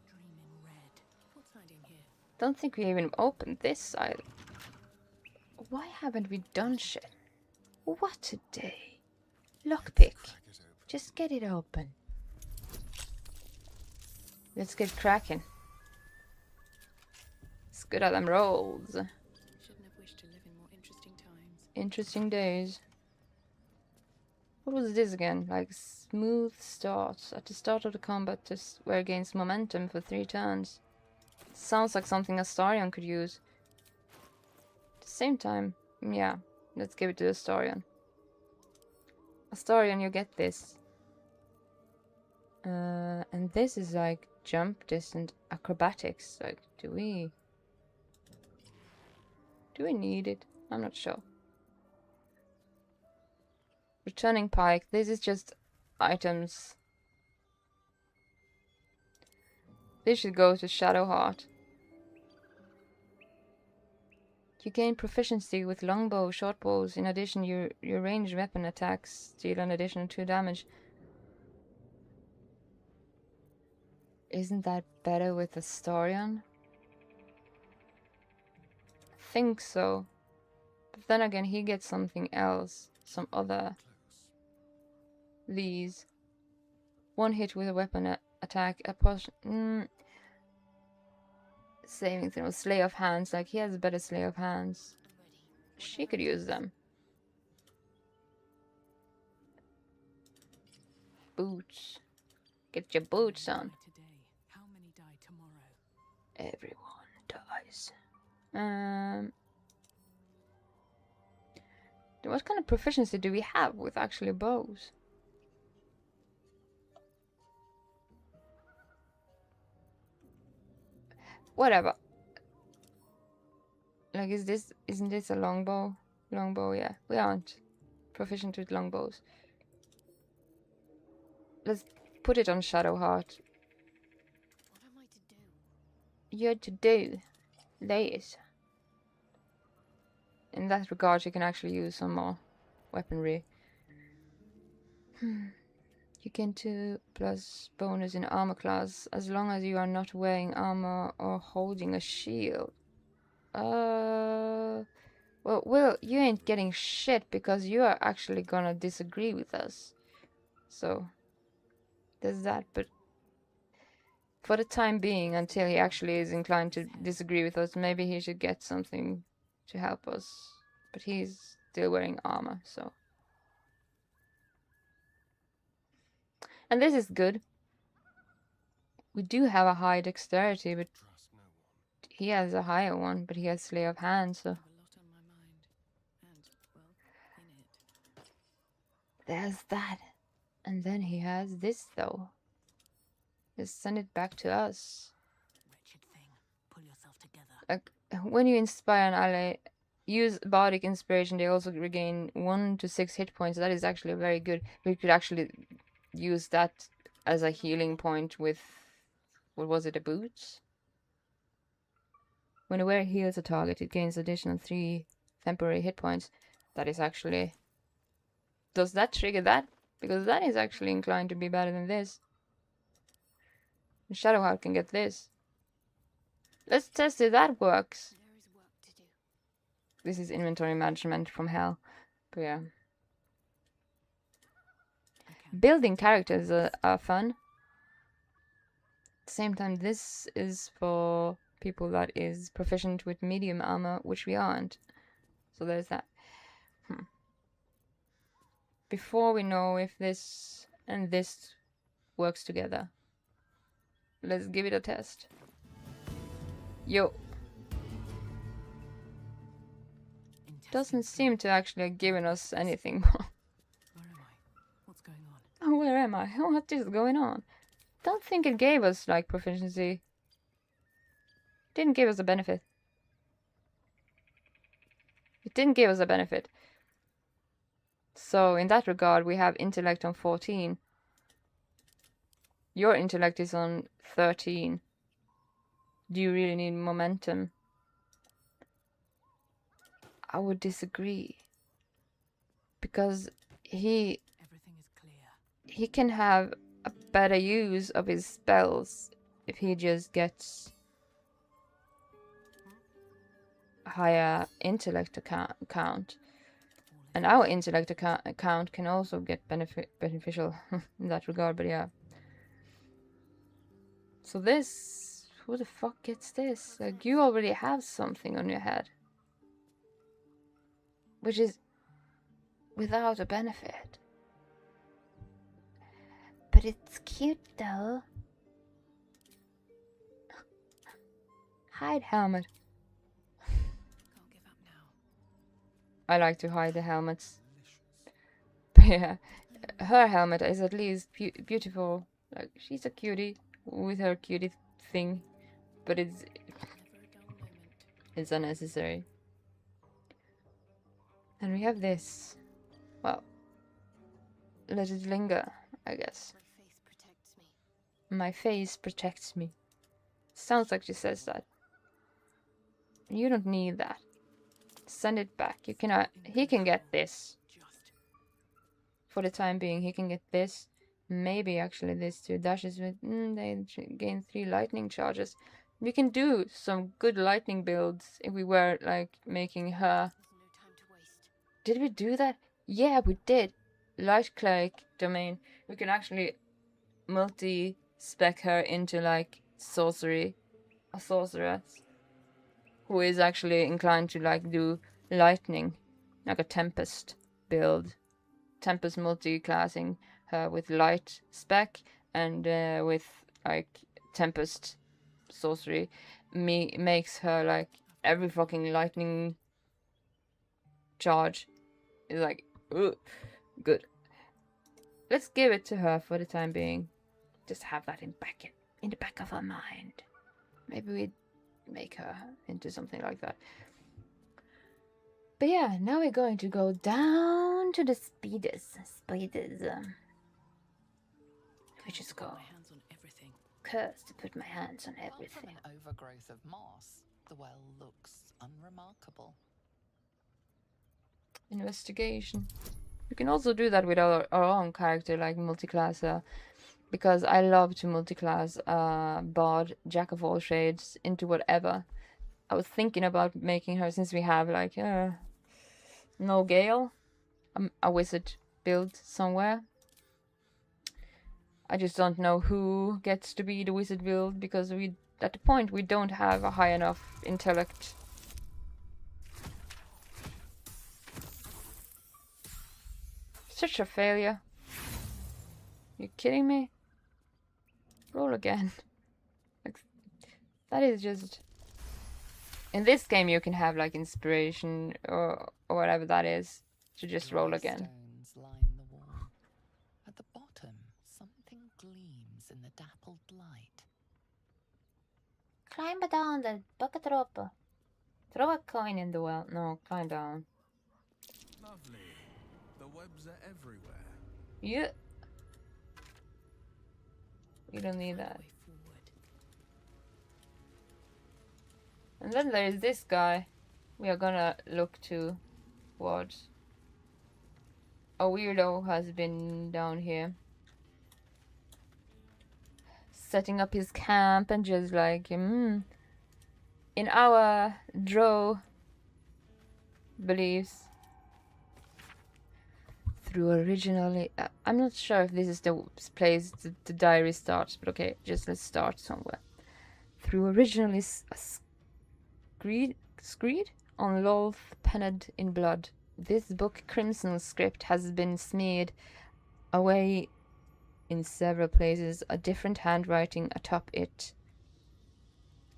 [SPEAKER 2] Dreaming red. What's hiding here?
[SPEAKER 1] Don't think we even opened this side. Why haven't we done shit? What a day. Lockpick.
[SPEAKER 5] Crack it open.
[SPEAKER 1] Just get it open. Let's get cracking. It's good at them rolls.
[SPEAKER 2] Shouldn't have wished to live in more interesting times.
[SPEAKER 1] Interesting days. What was this again? Like smooth starts. At the start of the combat, the square gains momentum for 3 turns. Sounds like something Astarion could use. At the same time, yeah, let's give it to Astarion. Astarion, you get this. And this is like jump distance acrobatics. Like, do we need it? I'm not sure. Returning pike. This is just items. This should go to Shadowheart. You gain proficiency with longbow, shortbows. In addition, your ranged weapon attacks deal an additional 2 damage. Isn't that better with Astarion? I think so. But then again, he gets something else. Some other. These. 1 hit with a weapon attack. A potion. Saving throw. Slay of hands. Like, he has a better slay of hands. She could use them. Boots. Get your boots on.
[SPEAKER 2] Today, how many die tomorrow?
[SPEAKER 1] Everyone dies. What kind of proficiency do we have with actually bows? whatever. Like, isn't this a longbow? Longbow, yeah. We aren't proficient with longbows. Let's put it on Shadowheart.
[SPEAKER 6] What am I to do?
[SPEAKER 1] You're to do this. In that regard, you can actually use some more weaponry. You gain 2 plus bonus in armor class as long as you are not wearing armor or holding a shield. Well, you ain't getting shit because you are actually gonna disagree with us. So, there's that, but for the time being, until he actually is inclined to disagree with us, maybe he should get something to help us. But he's still wearing armor, so. And this is good. We do have a high dexterity, but
[SPEAKER 5] Trust no one.
[SPEAKER 1] he has a higher one, but he has Slay of Hand, so.
[SPEAKER 2] I have a lot on my mind. And, well, in it.
[SPEAKER 1] There's that. And then he has this, though. Just send it back to us.
[SPEAKER 4] Wretched thing. Pull yourself together.
[SPEAKER 1] Like, when you inspire an ally, use Bardic Inspiration, they also regain 1 to 6 hit points. That is actually very good. We could actually use that as a healing point with, what was it, a boots? When a wearer heals a target, it gains additional 3 temporary hit points. That is actually... Does that trigger that? Because that is actually inclined to be better than this. Shadowheart can get this. Let's test if that works.
[SPEAKER 6] There is work to do.
[SPEAKER 1] This is inventory management from hell. But yeah. Building characters are fun. At the same time, this is for people that is proficient with medium armor, which we aren't. So there's that. Before we know if this and this works together, let's give it a test. Yo. Doesn't seem to actually have given us anything more.
[SPEAKER 4] Where am I? What's going on?
[SPEAKER 1] Oh, where am I? What is going on? Don't think it gave us, like, proficiency. Didn't give us a benefit. It didn't give us a benefit. So, in that regard, we have intellect on 14. Your intellect is on 13. Do you really need momentum? I would disagree. Because
[SPEAKER 4] Everything is clear.
[SPEAKER 1] he can have a better use of his spells if he just gets a higher intellect count. And our intellect account can also get beneficial in that regard, but yeah. So this, who the fuck gets this? Like, you already have something on your head. Which is without a benefit.
[SPEAKER 3] But it's cute though.
[SPEAKER 1] Hide helmet.
[SPEAKER 2] Can't give up now.
[SPEAKER 1] I like to hide the helmets. But yeah, her helmet is at least beautiful. Like, she's a cutie with her cutie thing. But
[SPEAKER 2] Never a dull moment.
[SPEAKER 1] it's unnecessary. And we have this. Well, let it linger, I guess.
[SPEAKER 6] My face protects me.
[SPEAKER 1] My face protects me. Sounds like she says that. You don't need that. Send it back. You cannot. He can get this.
[SPEAKER 4] Just
[SPEAKER 1] For the time being, he can get this. Maybe actually this too. Dashes with. They gain 3 lightning charges. We can do some good lightning builds if we were like making her.
[SPEAKER 6] There's no time to waste.
[SPEAKER 1] Did we do that? Yeah, we did. Light cleric domain. We can actually multi-spec her into like sorcery, a sorceress who is actually inclined to like do lightning, like a tempest build. Tempest multi-classing her with light spec and with like tempest sorcery makes her like every fucking lightning charge is like, ooh, good. Let's give it to her for the time being. Just have that in the back of our mind. Maybe we make her into something like that. But yeah, now we're going to go down to the spiders. We just go.
[SPEAKER 2] My hands on everything.
[SPEAKER 1] Curse to put my hands on
[SPEAKER 2] Apart from
[SPEAKER 1] everything.
[SPEAKER 2] an overgrowth of moss, the well looks unremarkable.
[SPEAKER 1] Investigation. You can also do that with our own character, like multiclass, because I love to multiclass bard, jack of all shades, into whatever. I was thinking about making her, since we have like no Gale, a wizard build somewhere. I just don't know who gets to be the wizard build, because we, at the point, we don't have a high enough intellect. Such a failure. You kidding me? Roll again. Like, that is just... In this game you can have like inspiration or whatever that is to just roll again.
[SPEAKER 2] Stones line the wall. At the bottom, something gleams in the dappled light.
[SPEAKER 3] Climb down the bucket rope.
[SPEAKER 1] Throw a coin in the well. No, climb down.
[SPEAKER 7] Lovely. The webs are everywhere.
[SPEAKER 1] Yeah. We don't need that.
[SPEAKER 2] Way forward.
[SPEAKER 1] And then there is this guy we are gonna look towards. A weirdo has been down here, setting up his camp and just like, in our drow beliefs, through originally, I'm not sure if this is the place the diary starts, but okay, just let's start somewhere. Through originally screed on Lolth penned in blood, this book crimson script has been smeared away in several places, a different handwriting atop it.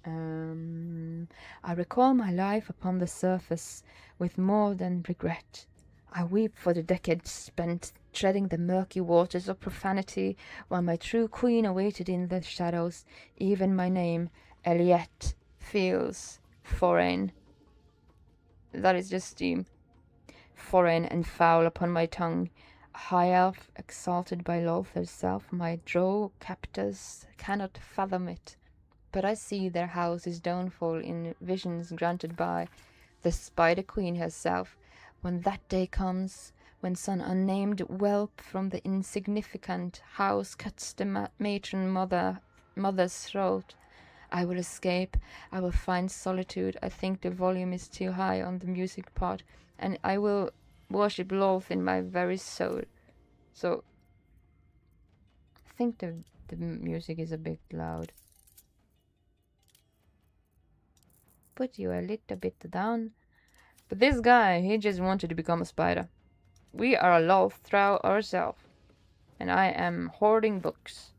[SPEAKER 1] I recall my life upon the surface with more than regret. I weep for the decades spent treading the murky waters of profanity, while my true queen awaited in the shadows. Even my name, Eliette, feels foreign. That is just steam. Foreign and foul upon my tongue. A high elf, exalted by Lolth herself, my drow captors cannot fathom it. But I see their house's downfall in visions granted by the Spider Queen herself. When that day comes, when some unnamed whelp from the insignificant house cuts the matron mother's throat, I will escape. I will find solitude. I think the volume is too high on the music part, and I will worship Lolth in my very soul. So, I think the music is a bit loud. Put you a little bit down. But this guy, he just wanted to become a spider. We are a Lolth Drow ourselves, and I am hoarding books.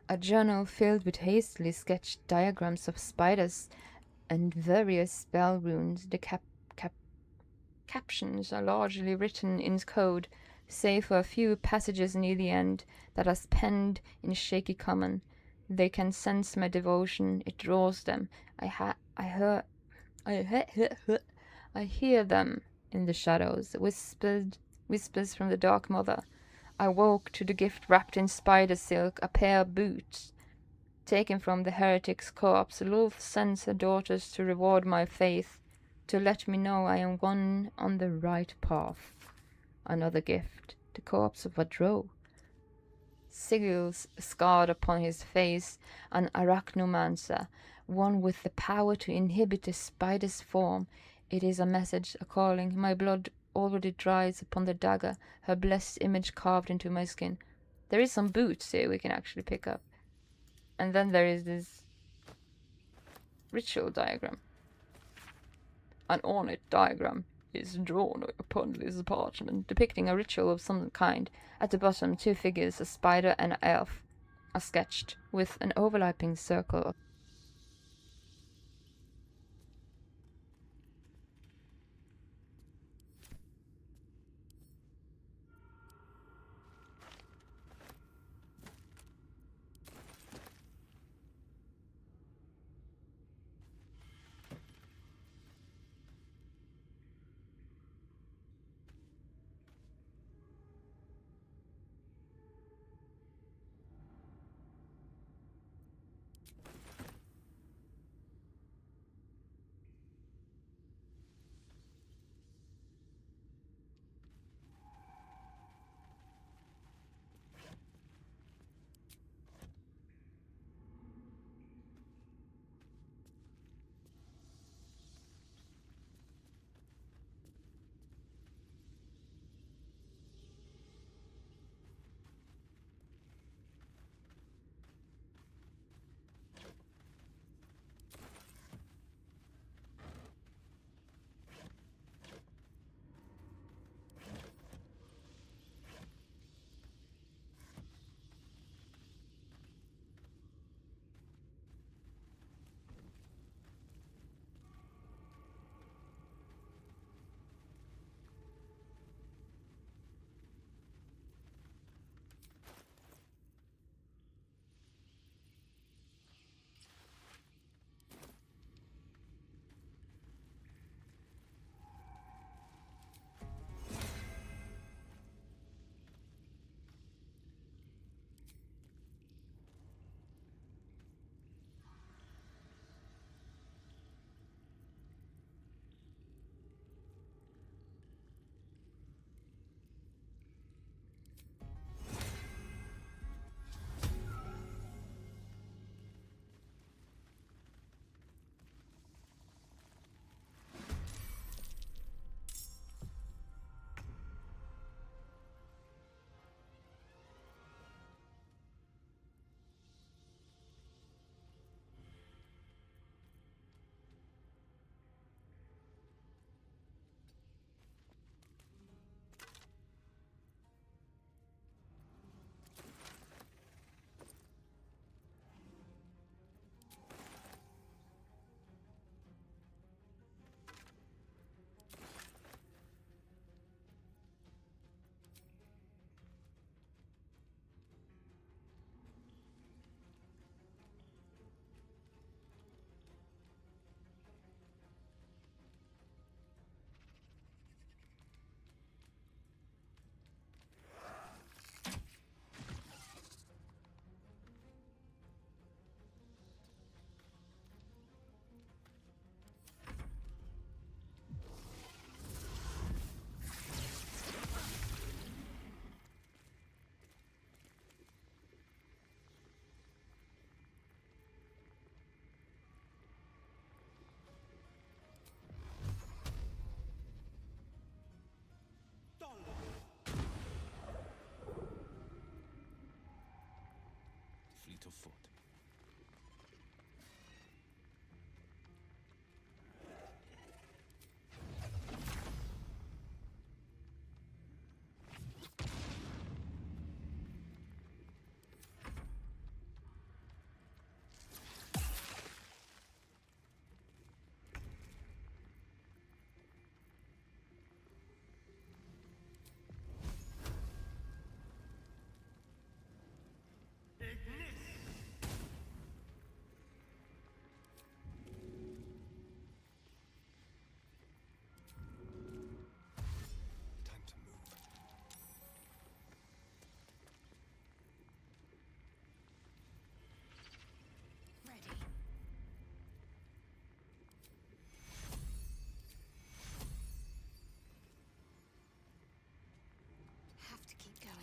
[SPEAKER 1] A journal filled with hastily sketched diagrams of spiders and various spell runes. The captions are largely written in code, save for a few passages near the end that are penned in shaky common. They can sense my devotion. It draws them. I hear them in the shadows. Whispers from the Dark Mother. I woke to the gift wrapped in spider silk, a pair of boots. Taken from the heretic's corpse, Lolth sends her daughters to reward my faith, to let me know I am one on the right path. Another gift, the corpse of a drow. Sigils scarred upon his face, an arachnomancer, one with the power to inhibit a spider's form. It is a message, a calling. My blood already dries upon the dagger, her blessed image carved into my skin. There is some boots here we can actually pick up. And then there is this ritual diagram. An ornate diagram is drawn upon this parchment, depicting a ritual of some kind. At the bottom, two figures, a spider and an elf, are sketched, with an overlapping circle.
[SPEAKER 7] afoot.
[SPEAKER 5] Time to move.
[SPEAKER 6] Ready. Have to keep going.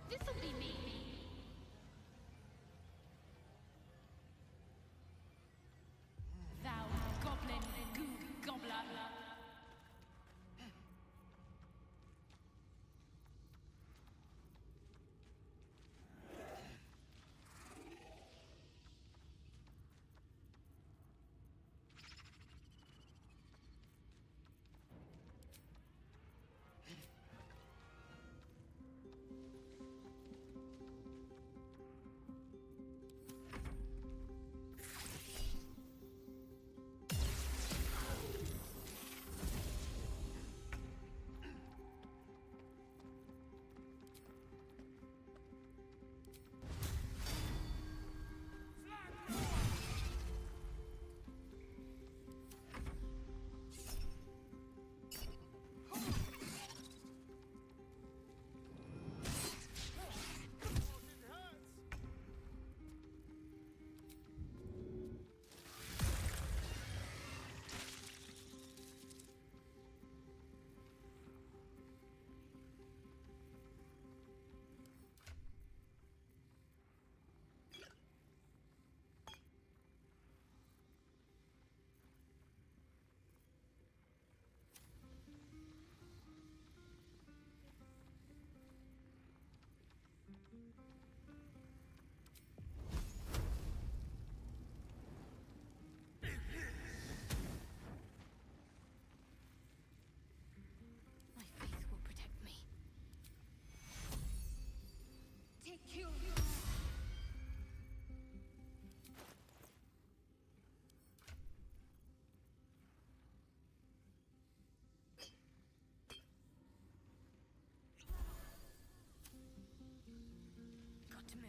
[SPEAKER 6] This'll be me. Thou goblin goo gobbler. My faith will protect me. Take you. Got to move.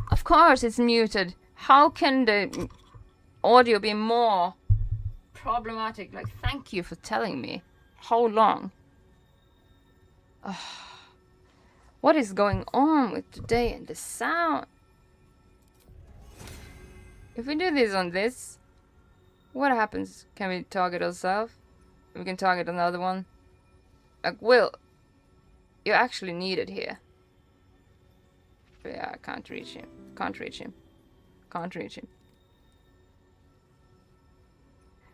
[SPEAKER 1] Of course it's muted. How can the audio be more problematic? Like, thank you for telling me. How long? What is going on with today and the sound? If we do this on this, what happens? Can we target ourselves? We can target another one. Like, Will, you're actually needed here. Yeah, I can't reach him. Can't reach him. Can't reach him.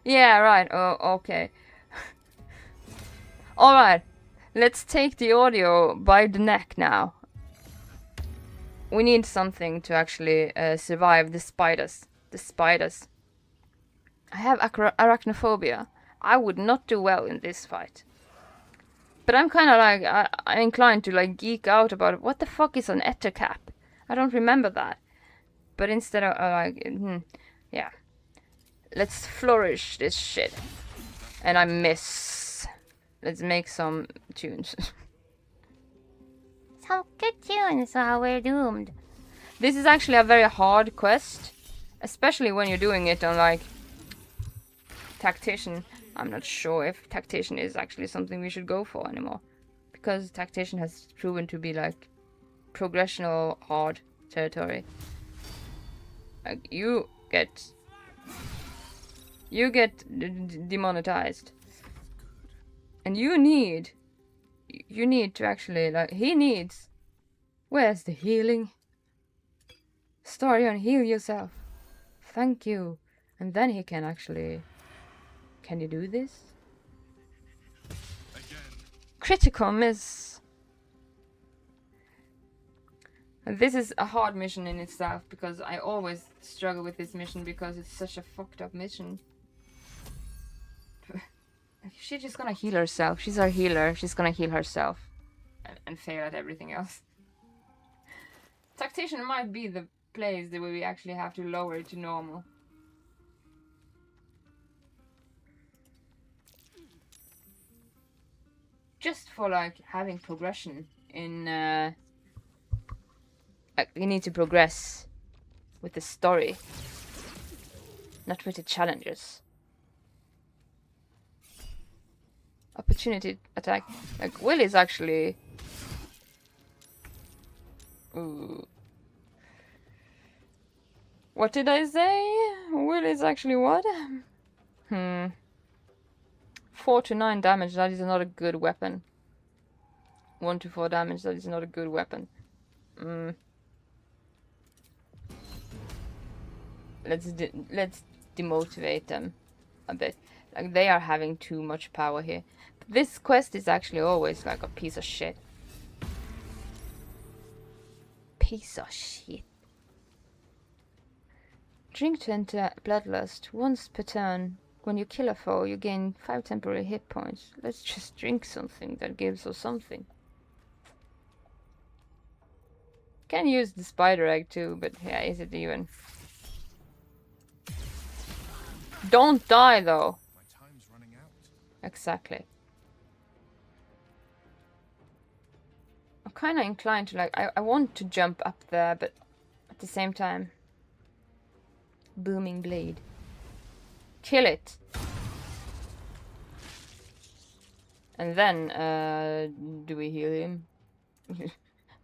[SPEAKER 1] Yeah, right. Oh, okay. Alright. Let's take the audio by the neck now. we need something to actually survive the spiders. The spiders. I have arachnophobia. I would not do well in this fight. But I'm kind of like, I'm inclined to like geek out about what the fuck is an ettercap? I don't remember that. But instead of yeah. Let's flourish this shit. And I miss. Let's make some tunes.
[SPEAKER 3] Some good tunes or we're doomed.
[SPEAKER 1] This is actually a very hard quest. Especially when you're doing it on like tactician. I'm not sure if tactician is actually something we should go for anymore. Because tactician has proven to be like progressional hard territory. Like you get demonetized. And you need to actually like he needs. Where's the healing? Starion, heal yourself. Thank you. And then he can actually. Can you do this? Criticum is. This is a hard mission in itself because I always struggle with this mission because it's such a fucked up mission. She's just gonna heal herself. She's our healer. She's gonna heal herself and fail at everything else. Tactician might be the place where we actually have to lower it to normal. Just for like having progression in you need to progress with the story, not with the challenges. Opportunity attack. Like Will is actually. Ooh. What did I say? Will is actually what? 4 to 9 damage, that is not a good weapon. 1 to 4 damage, that is not a good weapon. Let's demotivate them a bit. Like they are having too much power here. But this quest is actually always like a piece of shit. Piece of shit. Drink to enter Bloodlust once per turn. When you kill a foe, you gain 5 temporary hit points. Let's just drink something that gives us something. Can use the spider egg too, but yeah, is it even? Don't die though.
[SPEAKER 7] My time's running out.
[SPEAKER 1] Exactly. I'm kind of inclined to like, I want to jump up there, but at the same time. Booming blade. Kill it. And then, do we heal him?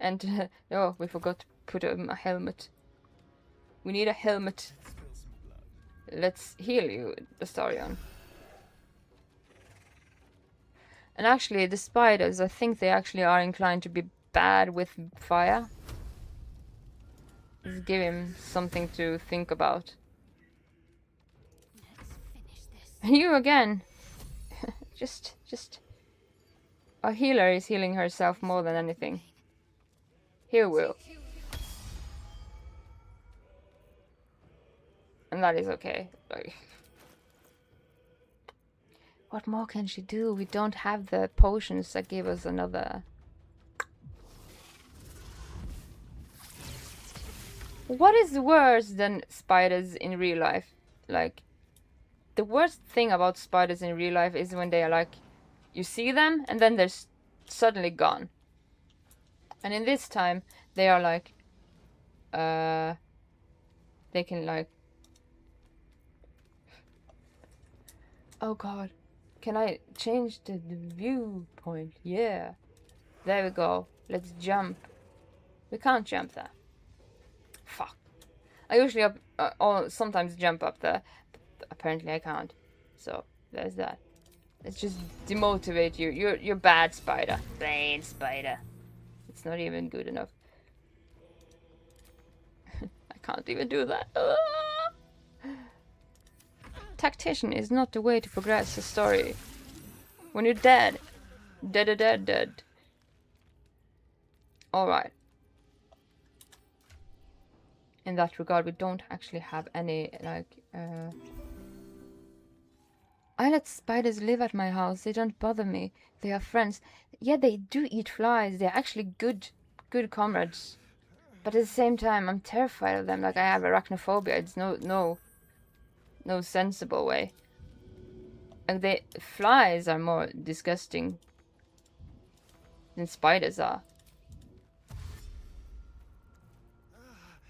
[SPEAKER 1] And, oh, we forgot to put a helmet. We need a helmet. Let's heal you, Astarion. And actually, the spiders, I think they actually are inclined to be bad with fire. Let's give him something to think about. And you again. just. Our healer is healing herself more than anything. Here, Will. And that is okay. Like, what more can she do? We don't have the potions that give us another. What is worse than spiders in real life? Like, the worst thing about spiders in real life is when they are like, you see them and then they're suddenly gone. And in this time, they are like, they can like, oh god, can I change the viewpoint? Yeah, there we go. Let's jump. We can't jump there. Fuck. I usually sometimes jump up there, but apparently I can't. So there's that. Let's just demotivate you. You're bad, spider. Bad spider. It's not even good enough. I can't even do that. Tactician is not the way to progress a story. When you're dead. Dead. Alright. in that regard. We don't actually have any, like, I let spiders live at my house. They don't bother me. They are friends. Yeah, they do eat flies. They're actually good comrades. But at the same time, I'm terrified of them. Like, I have arachnophobia. It's no sensible way. And the flies are more disgusting than spiders are.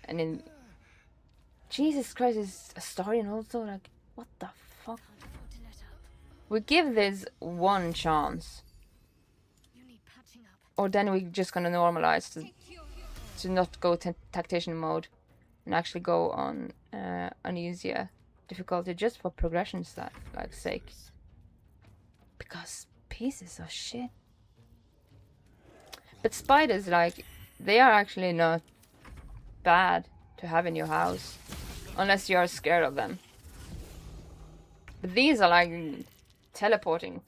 [SPEAKER 1] And in Jesus Christ, is Astarion also like, what the fuck? We give this one chance,
[SPEAKER 6] You need patching up.
[SPEAKER 1] or then we're just gonna normalize to not go tactician mode and actually go on an easier difficulty just for progression's sake. Because pieces of shit. But spiders, like, they are actually not bad to have in your house, unless you are scared of them. But these are like teleporting.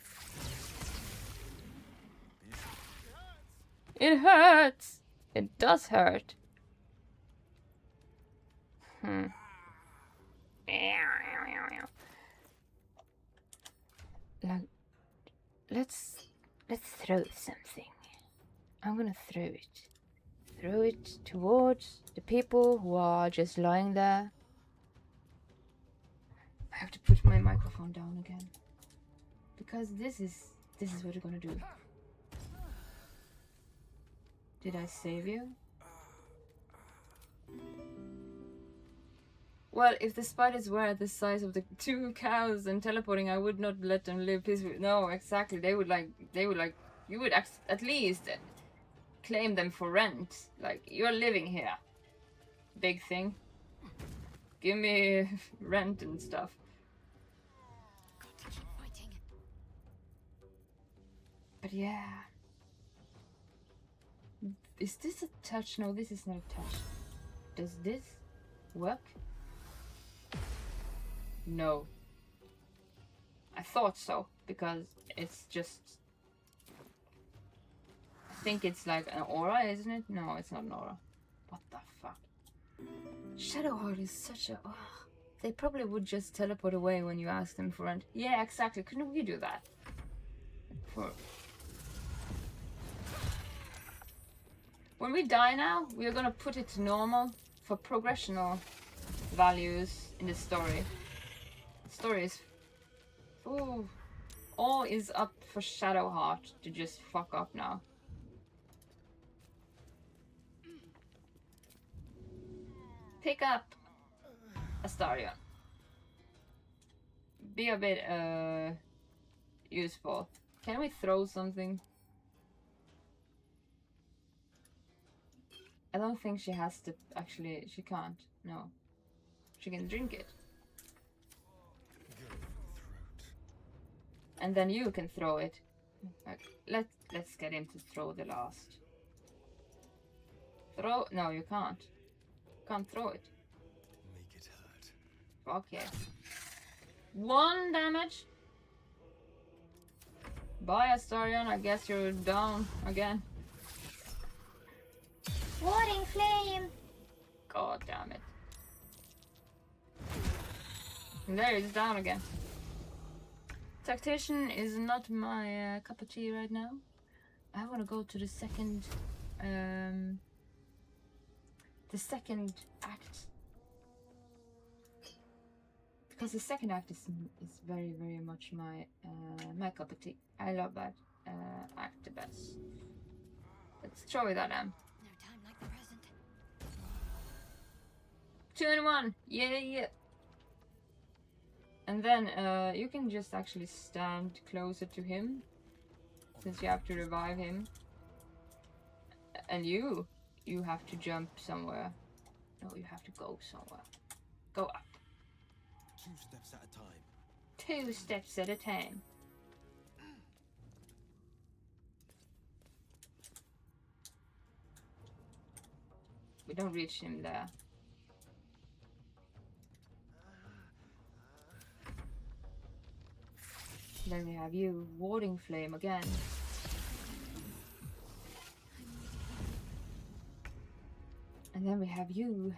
[SPEAKER 1] It hurts. It does hurt. Like, let's throw something. I'm gonna throw it. Throw it towards the people who are just lying there. I have to put my microphone down again. Because this is what we're gonna do. Did I save you? Well, if the spiders were the size of the 2 cows and teleporting, I would not let them live peacefully. No, exactly. They would you would at least claim them for rent. Like, you're living here. Big thing. Give me rent and stuff.
[SPEAKER 6] Got to keep fighting.
[SPEAKER 1] But yeah. Is this a touch? No, this is not a touch. Does this work? No. I thought so, because it's just... I think it's like an aura, isn't it? No, it's not an aura. What the fuck? Shadowheart is such a... Ugh. They probably would just teleport away when you ask them for rent. Yeah, exactly. Couldn't we do that? When we die now, we are gonna put it to normal for progressional values in the story. The story is... Ooh. All is up for Shadowheart to just fuck up now. Pick up Astarion. Be a bit useful. Can we throw something? I don't think she has to actually. She can't. No. She can drink it. And then you can throw it. Like, let's get him to throw the last. Throw? No, you can't. Can't throw it.
[SPEAKER 5] Make it hurt.
[SPEAKER 1] Okay. 1 damage. Bye, Astarion. I guess you're down again.
[SPEAKER 3] Warding flame.
[SPEAKER 1] God damn it. And there, it's down again. Tactician is not my cup of tea right now. I want to go to the second act, because the second act is very, very much my cup of tea. I love that act the best. Let's throw it at him.
[SPEAKER 6] No time like the present.
[SPEAKER 1] 2 in 1. Yeah. And then you can just actually stand closer to him, since you have to revive him. And you have to jump somewhere. No, you have to go somewhere. Go up.
[SPEAKER 5] 2 steps at a time.
[SPEAKER 1] 2 steps at a time. We don't reach him there. Then we have you, warding flame again. And then we have you,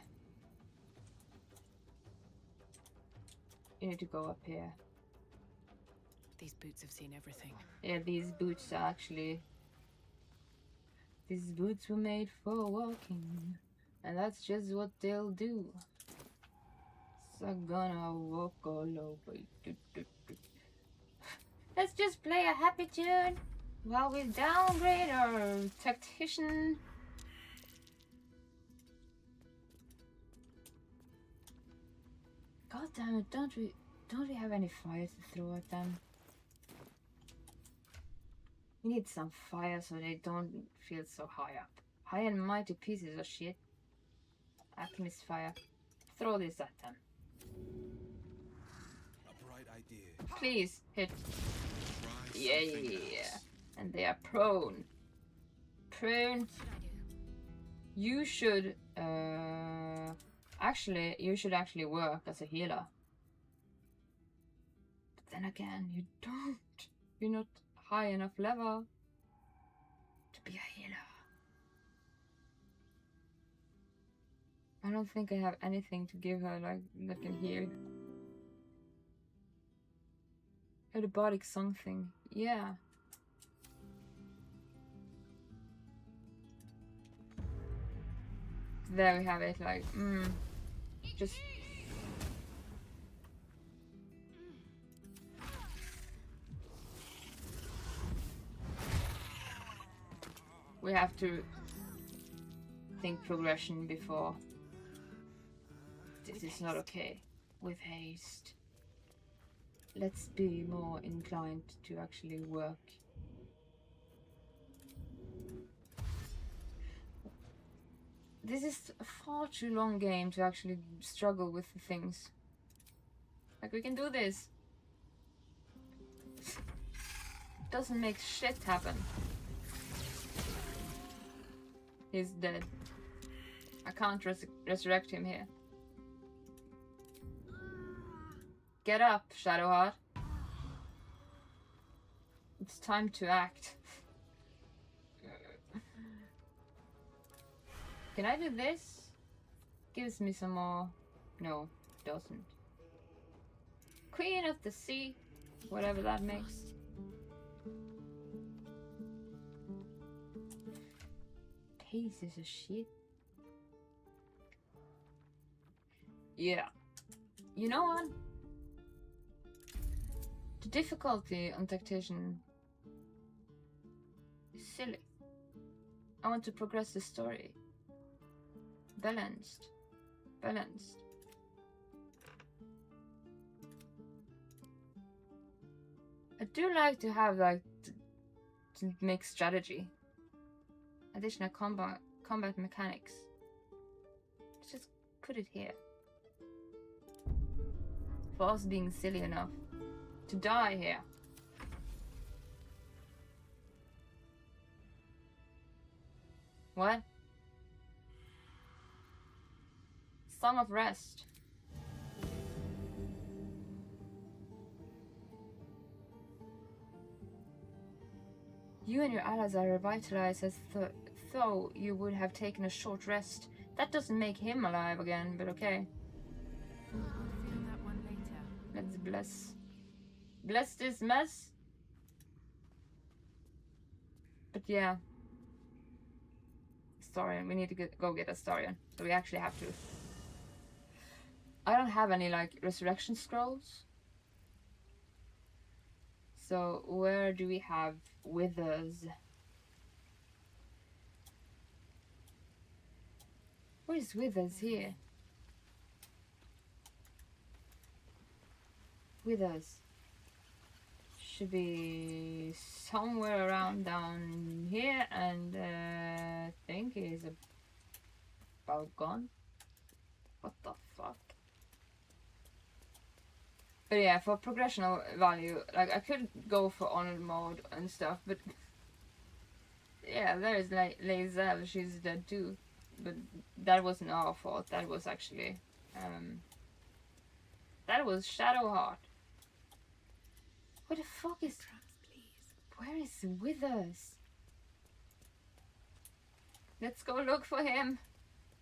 [SPEAKER 1] You need to go up here.
[SPEAKER 2] These boots have seen everything.
[SPEAKER 1] Yeah, these boots are actually... These boots were made for walking. And that's just what they'll do. So I'm gonna walk all over you. Let's just play a happy tune while we downgrade our tactician. God damn it, don't we have any fire to throw at them? We need some fire so they don't feel so high up. High and mighty pieces of shit. Alchemist fire. Throw this at them.
[SPEAKER 7] A bright idea.
[SPEAKER 1] Please hit.
[SPEAKER 7] Try
[SPEAKER 1] Yeah.
[SPEAKER 7] something else.
[SPEAKER 1] And they are prone. Prone. You should you should actually work as a healer. But then again, you don't. You're not high enough level to be a healer. I don't think I have anything to give her like that can heal. Antibiotic something. Yeah. There we have it, like, just... We have to think progression before. This is not okay. With haste. Let's be more inclined to actually work. This is a far too long game to actually struggle with the things. Like, we can do this. Doesn't make shit happen. He's dead. I can't resurrect him here. Get up, Shadowheart. It's time to act. Can I do this? Gives me some more... No, doesn't. Queen of the Sea. Whatever that makes. Pieces of shit. Yeah. You know what? The difficulty on tactician is silly. I want to progress the story. Balanced. Balanced. I do like to have like to make strategy. Additional combat mechanics. Let's just put it here. For us being silly enough to die here. What? Song of Rest. You and your allies are revitalized as though you would have taken a short rest. That doesn't make him alive again, but okay.
[SPEAKER 2] We'll feel that one later.
[SPEAKER 1] Let's bless this mess. But yeah. Starion, we need to go get a Starion. So we actually have to. I don't have any like resurrection scrolls. So where do we have withers? Where's withers here? Withers should be somewhere around down here, and I think it is about gone. What the fuck? But yeah, for progressional value, like I could go for honored mode and stuff, but yeah, there is like Lae'zel, she's dead too. But that wasn't our fault. That was actually that was Shadowheart. Where the fuck is? Where is Withers? Let's go look for him.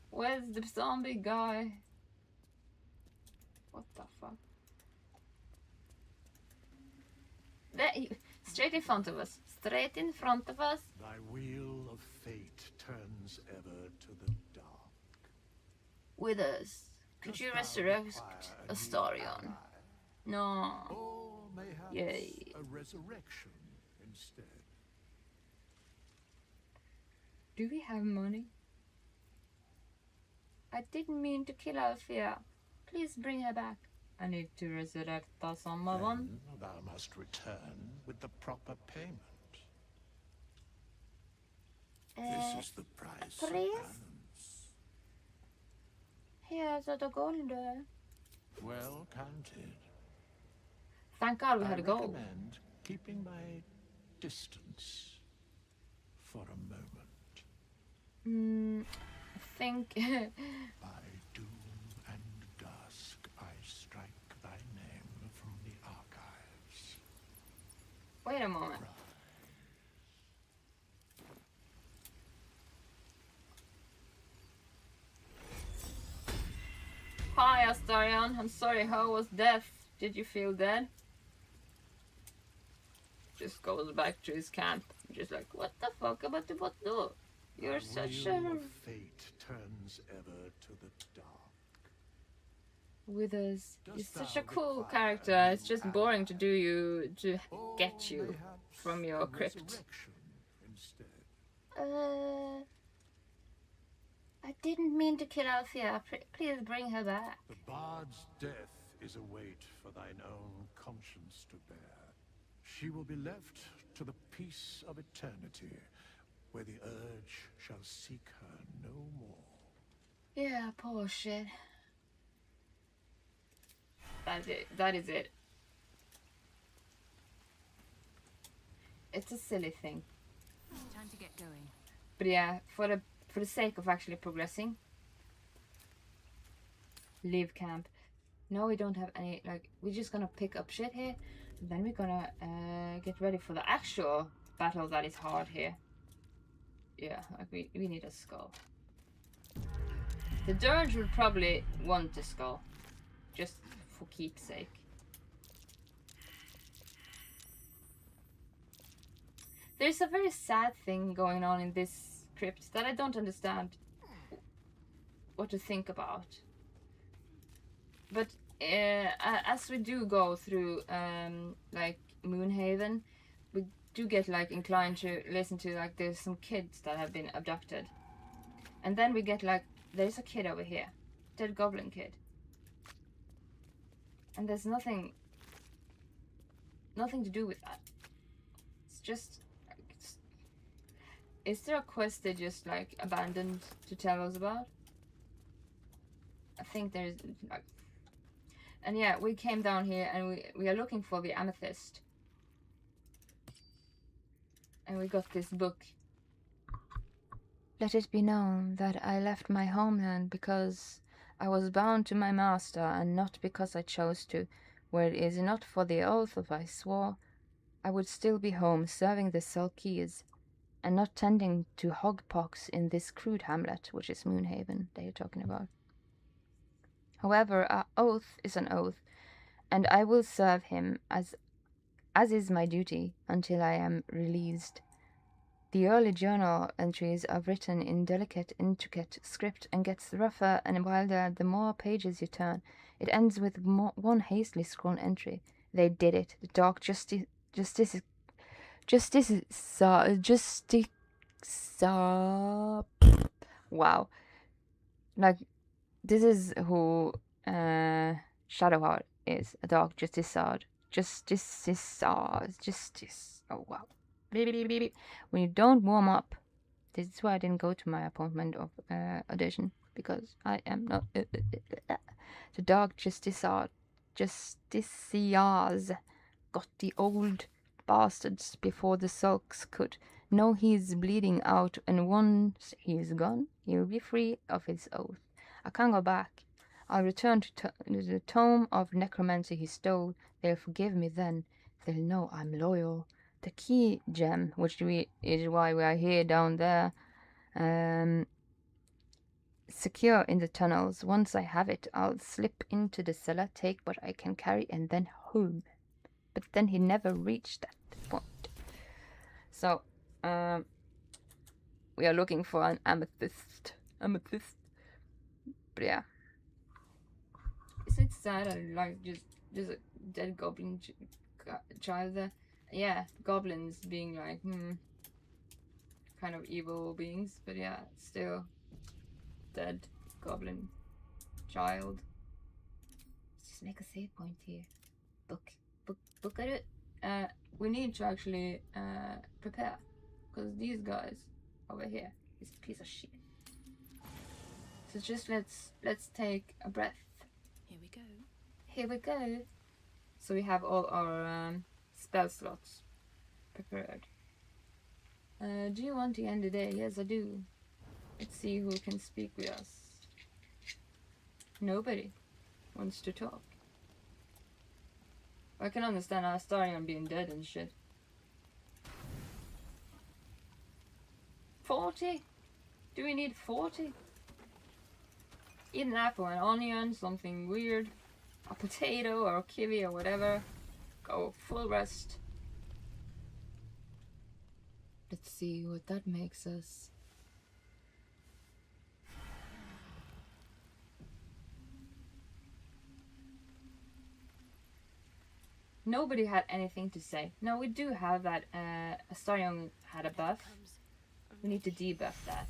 [SPEAKER 1] Where's the zombie guy? What the fuck? Straight in front of us. Straight in front of us.
[SPEAKER 8] Thy wheel of fate turns ever to the dark.
[SPEAKER 1] With us. Could
[SPEAKER 8] Dost
[SPEAKER 1] you
[SPEAKER 8] thou
[SPEAKER 1] resurrect
[SPEAKER 8] require
[SPEAKER 1] a
[SPEAKER 8] new
[SPEAKER 1] Starion?
[SPEAKER 8] ally?
[SPEAKER 1] No.
[SPEAKER 8] Or mayhaps
[SPEAKER 1] Yay.
[SPEAKER 8] a resurrection instead.
[SPEAKER 1] Do we have money? I didn't mean to kill Althea. Please bring her back. I need to resurrect someone.
[SPEAKER 8] Then thou must return with the proper payment. This is the price of
[SPEAKER 3] please?
[SPEAKER 8] balance.
[SPEAKER 3] Here's the gold.
[SPEAKER 8] Well counted.
[SPEAKER 1] Thank God we
[SPEAKER 8] I
[SPEAKER 1] had a goal.
[SPEAKER 8] recommend keeping my distance for a moment.
[SPEAKER 1] I think...
[SPEAKER 8] By doom and dusk, I strike thy name from the archives.
[SPEAKER 1] Wait a moment. Hi, Astarion. I'm sorry, how was death? Did you feel dead? Just goes back to his camp. Just like, what the fuck about the what do? You're
[SPEAKER 8] The
[SPEAKER 1] such
[SPEAKER 8] wheel
[SPEAKER 1] a...
[SPEAKER 8] of fate turns ever to the dark.
[SPEAKER 1] Withers. You're
[SPEAKER 8] Dost
[SPEAKER 1] such
[SPEAKER 8] thou
[SPEAKER 1] a cool
[SPEAKER 8] require
[SPEAKER 1] character.
[SPEAKER 8] a
[SPEAKER 1] It's
[SPEAKER 8] new
[SPEAKER 1] just boring to
[SPEAKER 8] ally?
[SPEAKER 1] do you... to
[SPEAKER 8] Or
[SPEAKER 1] get you
[SPEAKER 8] mayhaps
[SPEAKER 1] from your
[SPEAKER 8] a
[SPEAKER 1] crypt.
[SPEAKER 8] resurrection instead.
[SPEAKER 3] I didn't mean to kill Althea. Please bring her back.
[SPEAKER 8] The bard's death is a weight for thine own conscience to bear. She will be left to the peace of eternity, where the urge shall seek her no more.
[SPEAKER 1] Yeah, poor shit. That's it. That is it. It's a silly thing.
[SPEAKER 6] Time to get going.
[SPEAKER 1] But yeah, for the sake of actually progressing. Leave camp. No, we don't have any, like, we're just gonna pick up shit here. And then we're gonna get ready for the actual battle that is hard here. Yeah, like we need a skull. The Durge will probably want the skull. Just for keepsake. There's a very sad thing going on in this crypt that I don't understand what to think about. But as we do go through like Moonhaven, we do get like inclined to listen to like there's some kids that have been abducted. And then we get like, there's a kid over here. Dead goblin kid. And there's nothing to do with that. It's just... Is there a quest they just like abandoned to tell us about? I think there's like... And yeah, we came down here and we are looking for the amethyst. And we got this book. Let it be known that I left my homeland because I was bound to my master and not because I chose to. Were it is not for the oath of I swore, I would still be home serving the Sulkeys and not tending to hogpox in this crude hamlet, which is Moonhaven they are talking about. However, an oath is an oath, and I will serve him as is my duty until I am released. The early journal entries are written in delicate, intricate script and gets rougher and wilder the more pages you turn. It ends with one hastily scrawled entry. They did it. The dark justice wow. Like, this is who Shadowheart is. A dark justice. Oh wow. When you don't warm up, this is why I didn't go to my appointment of audition, because I am not the dark justiciars got the old bastards before the sulks could. Know he's bleeding out, and once he's gone, he'll be free of his oath. I can't go back. I'll return to the tome of necromancy he stole. They'll forgive me then. They'll know I'm loyal. The key gem, which is why we are here down there, secure in the tunnels. Once I have it, I'll slip into the cellar, take what I can carry, and then home. but then he never reached that point. So, we are looking for an amethyst. But yeah. Is it sad that like just a dead goblin child there? Yeah, goblins being like, kind of evil beings, but yeah, still dead goblin child. Let's just make a save point here. Book at it. We need to actually prepare, because these guys over here is a piece of shit. So just let's take a breath.
[SPEAKER 2] Here we go.
[SPEAKER 1] Here we go. So we have all our spell slots prepared. Do you want to end the day? Yes, I do. Let's see who can speak with us. Nobody wants to talk. I can understand Astarion being dead and shit. 40? Do we need 40? Eat an apple, an onion, something weird. A potato or a kiwi or whatever. Go full rest. Let's see what that makes us. Nobody had anything to say. No, we do have that Astarion had a buff. We need to debuff that.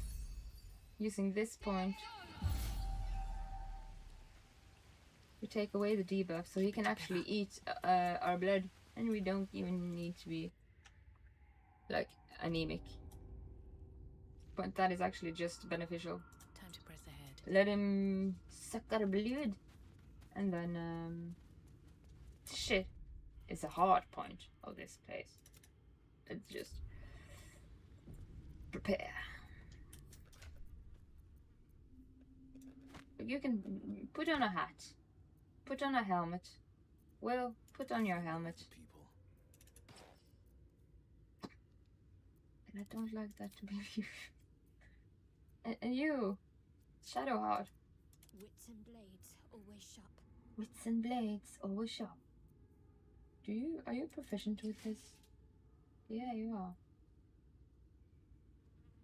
[SPEAKER 1] Using this point, we take away the debuff so he can actually eat our blood, and we don't even need to be like anemic. But that is actually just beneficial.
[SPEAKER 2] Time to press ahead.
[SPEAKER 1] Let him suck our blood, and then shit is a hard point of this place. Let's just prepare. You can put on a hat, put on a helmet. Will, put on your helmet.
[SPEAKER 5] People.
[SPEAKER 1] And I don't like that to be you. And you, Shadowheart.
[SPEAKER 6] Wits and blades, always sharp.
[SPEAKER 1] Wits and blades, always sharp. Are you proficient with this? Yeah, you are.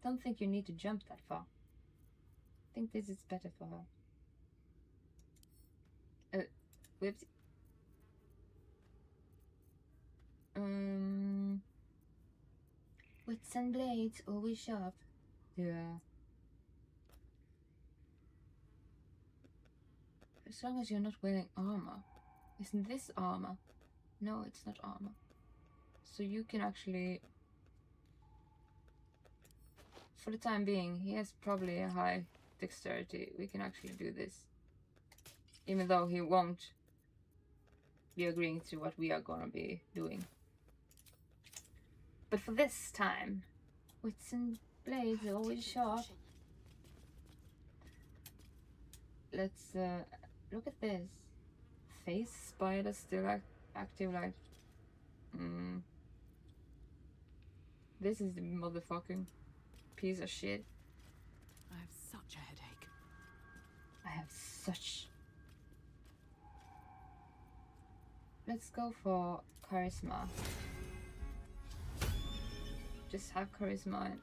[SPEAKER 1] Don't think you need to jump that far. I think this is better for her. Whoops. Wits and blades, always sharp. Yeah. As long as you're not wearing armor. Isn't this armor? No, it's not armor. So you can actually... For the time being, he has probably a high dexterity. We can actually do this. Even though he won't be agreeing to what we are gonna be doing. But for this time, wits and blades are always sharp. Let's look at this. Face spider still active, like this is the motherfucking piece of shit.
[SPEAKER 2] I have such a headache.
[SPEAKER 1] I have such... Let's go for charisma. Just have charisma and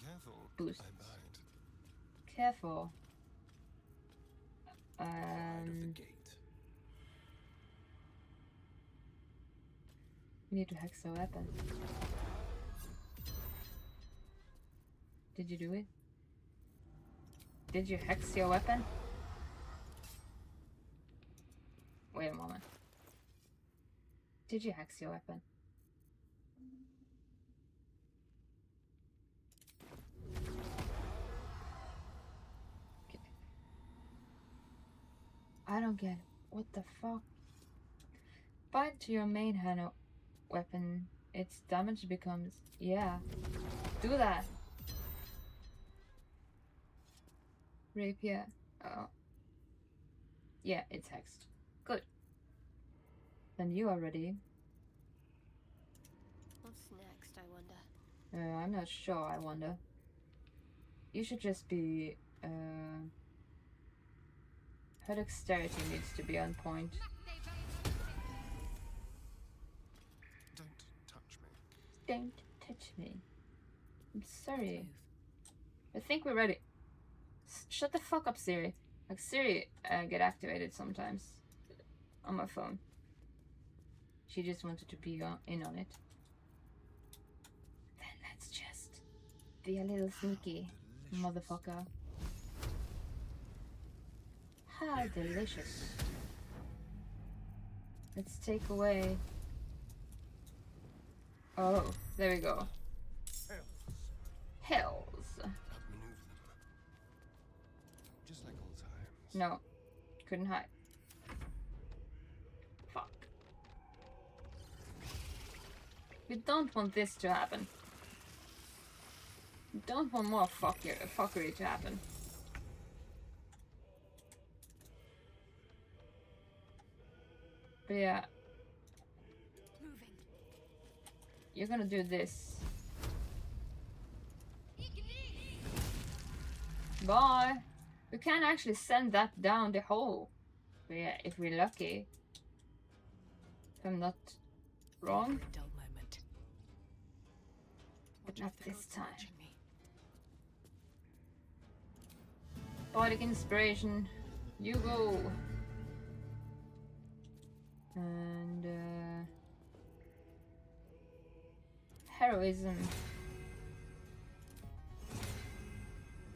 [SPEAKER 5] Careful.
[SPEAKER 1] boost.
[SPEAKER 5] I bite.
[SPEAKER 1] Careful.
[SPEAKER 5] Out of the gate.
[SPEAKER 1] We need to hex a weapon. Did you do it? Did you hex your weapon? Wait a moment. Did you hex your weapon? Okay. I don't get it. What the fuck? Bind to your main hand weapon. Its damage becomes... Yeah. Do that. Rapier. Oh. Yeah, it's hexed. Good. Then you are ready.
[SPEAKER 6] What's next, I wonder?
[SPEAKER 1] I'm not sure, I wonder. You should just be... Her dexterity needs to be on point. Don't touch me. I'm sorry.
[SPEAKER 2] Move.
[SPEAKER 1] I think we're ready. Shut the fuck up, Siri. Like, Siri get activated sometimes on my phone. She just wanted to be in on it. Then let's just be a little sneaky, motherfucker. How delicious. Let's take away... Oh, there we go. Hells.
[SPEAKER 5] Outmaneuver them. Just like old times.
[SPEAKER 1] No, couldn't hide. Fuck. We don't want this to happen. We don't want more fuckery to happen. But yeah.
[SPEAKER 6] Moving.
[SPEAKER 1] You're gonna do this. Bye! We can actually send that down the hole. But yeah, if we're lucky. If I'm not wrong.
[SPEAKER 2] A dull moment.
[SPEAKER 1] But not this time.
[SPEAKER 2] Watching me.
[SPEAKER 1] Bardic inspiration. You go. And heroism.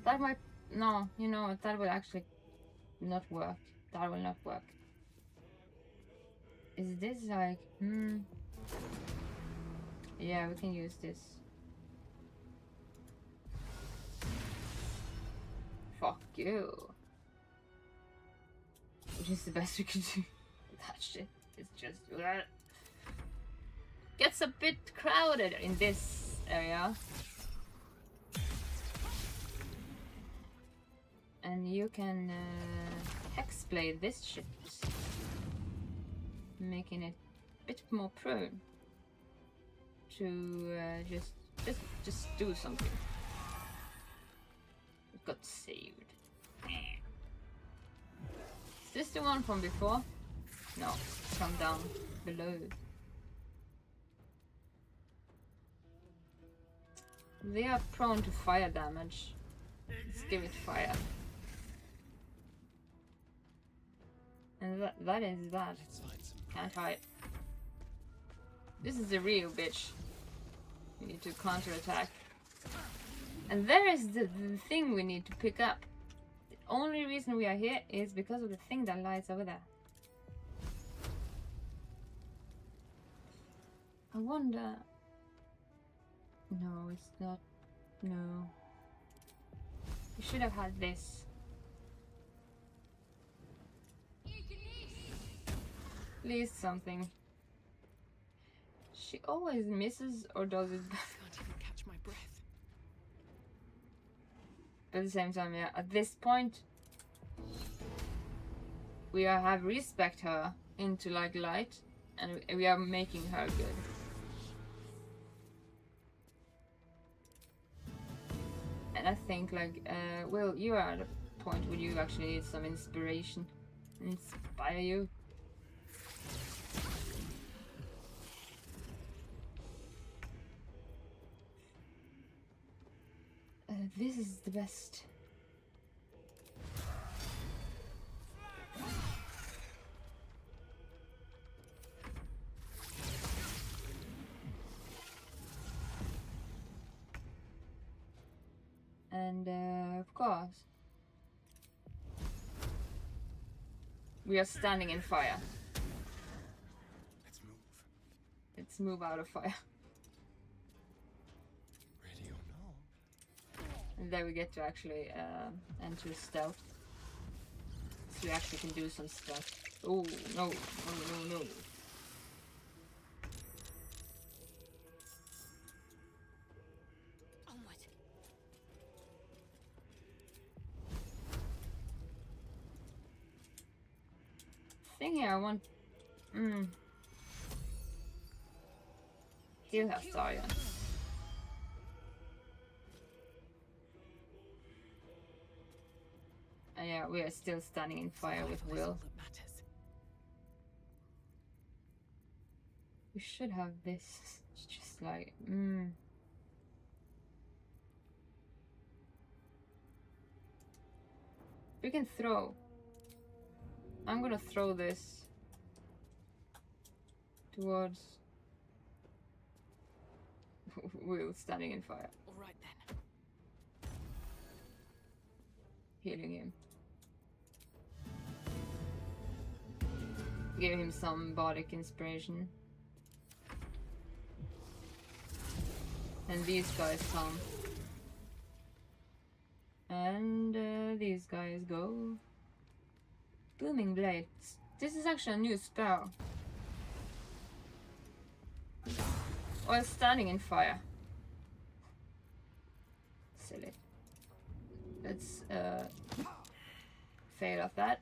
[SPEAKER 1] That might... No, you know what? That will actually not work. That will not work. Is this like... Yeah, we can use this. Fuck you. Which is the best we can do. That shit is just... Gets a bit crowded in this area. And you can hexblade this shit, making it a bit more prone to just do something. It got saved. Is this the one from before? No, from down below. They are prone to fire damage. Let's give it fire. And that is that.
[SPEAKER 5] Let's find some
[SPEAKER 1] Can't hide. This is the real bitch. We need to counterattack. And there is the thing we need to pick up. The only reason we are here is because of the thing that lies over there. I wonder... No, it's not... No. We should have had this. At least something. She always misses or does it.
[SPEAKER 2] Can't even catch my breath.
[SPEAKER 1] But at the same time, yeah, at this point, we have respect her into like light, and we are making her good. And I think like, Will, you are at a point where you actually need some inspiration. Inspire you. This is the best. And of course, we are standing in fire.
[SPEAKER 5] Let's move.
[SPEAKER 1] Let's move out of fire.
[SPEAKER 5] Ready or not?
[SPEAKER 1] And there we get to actually enter stealth. So we actually can do some stuff. Oh, no. No, no, no.
[SPEAKER 6] Onward.
[SPEAKER 1] Thing here, I want... He'll have Zarya. Yeah, we are still standing in fire with
[SPEAKER 2] Survival is
[SPEAKER 1] Will.
[SPEAKER 2] all that matters.
[SPEAKER 1] We should have this. Just just like, We can throw. I'm gonna throw this towards Will standing in fire.
[SPEAKER 2] All right then.
[SPEAKER 1] Healing him. Give him some bardic inspiration. And these guys come. And these guys go. Booming Blade. This is actually a new spell. While standing in fire. Silly. Let's fail off that.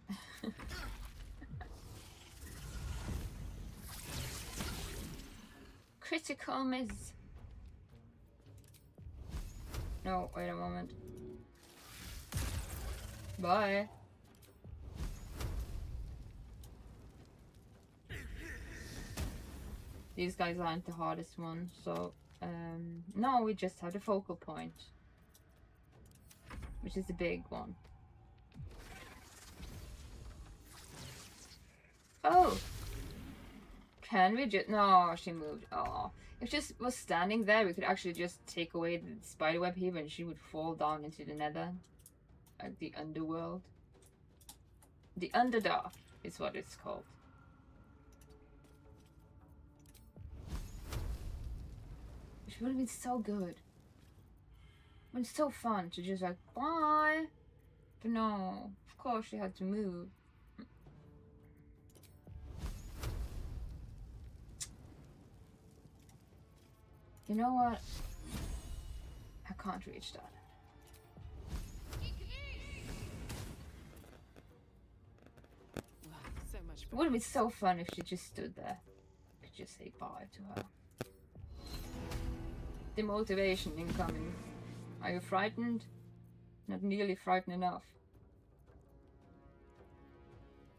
[SPEAKER 1] Critical miss. No, wait a moment. Bye. These guys aren't the hardest one, so no, we just have the focal point, which is the big one. Oh, can we just? No, she moved. Oh, if she was standing there, we could actually just take away the spiderweb here, and she would fall down into the nether, like the underworld. The Underdark is what it's called. It would have been so good. But it's so fun to just like, bye. But no, of course she had to move. You know what? I can't reach that.
[SPEAKER 2] Well, so much
[SPEAKER 1] It would have been so fun if she just stood there. I could just say bye to her. The motivation incoming. Are you frightened? Not nearly frightened enough.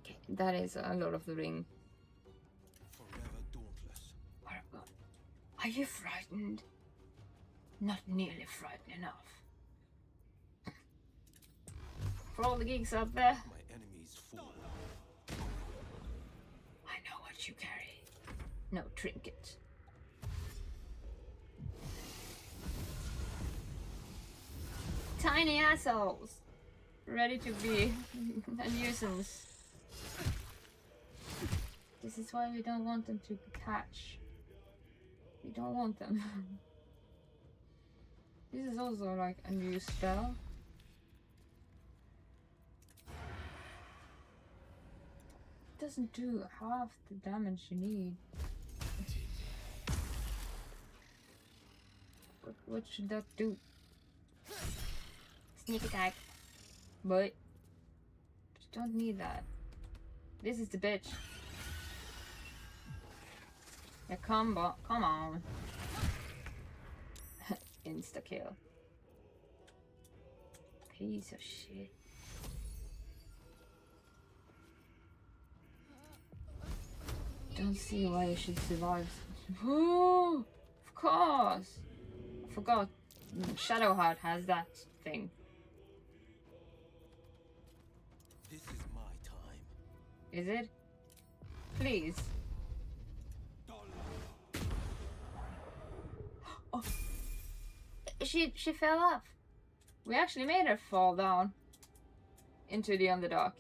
[SPEAKER 1] Okay, that is a Lord of the Ring.
[SPEAKER 5] Forever dauntless.
[SPEAKER 1] Paragon. Are you frightened? Not nearly frightened enough. For all the geeks out there,
[SPEAKER 5] My enemies fall.
[SPEAKER 1] I know what you carry. No trinket. Tiny assholes! Ready to be a nuisance. This is why we don't want them to catch. We don't want them. This is also like a new spell. It doesn't do half the damage you need. What should that do? Sneak attack. But you don't need that. This is the bitch. Yeah, come on. Insta kill. Piece of shit. Don't see why she survives. Oh, of course. I forgot. Shadowheart has that thing.
[SPEAKER 5] This is my time.
[SPEAKER 1] Is it? Please. Oh. She fell off. We actually made her fall down into the Underdark.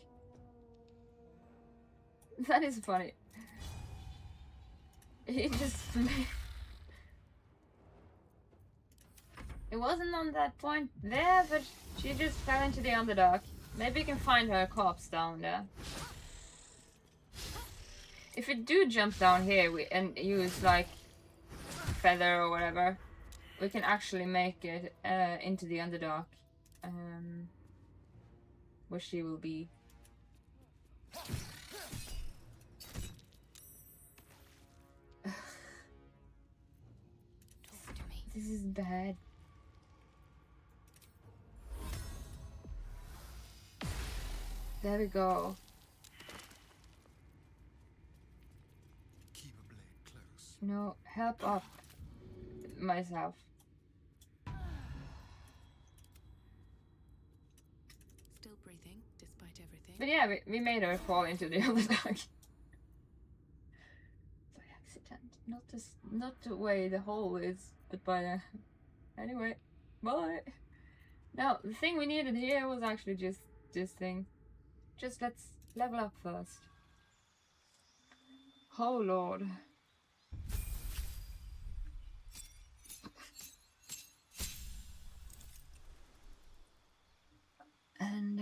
[SPEAKER 1] That is funny. He just it wasn't on that point there, but she just fell into the Underdark. Maybe you can find her corpse down there. If we do jump down here and use like feather or whatever, we can actually make it into the Underdark, where she will be. This is bad. There we go.
[SPEAKER 5] Keep a blade close.
[SPEAKER 1] No, help up. myself.
[SPEAKER 2] Still breathing, despite everything.
[SPEAKER 1] But yeah, we made her fall into the other dog. By accident. Not the way the hole is, but by anyway. Bye. Now, the thing we needed here was actually just this thing. Just let's level up first. Oh lord. And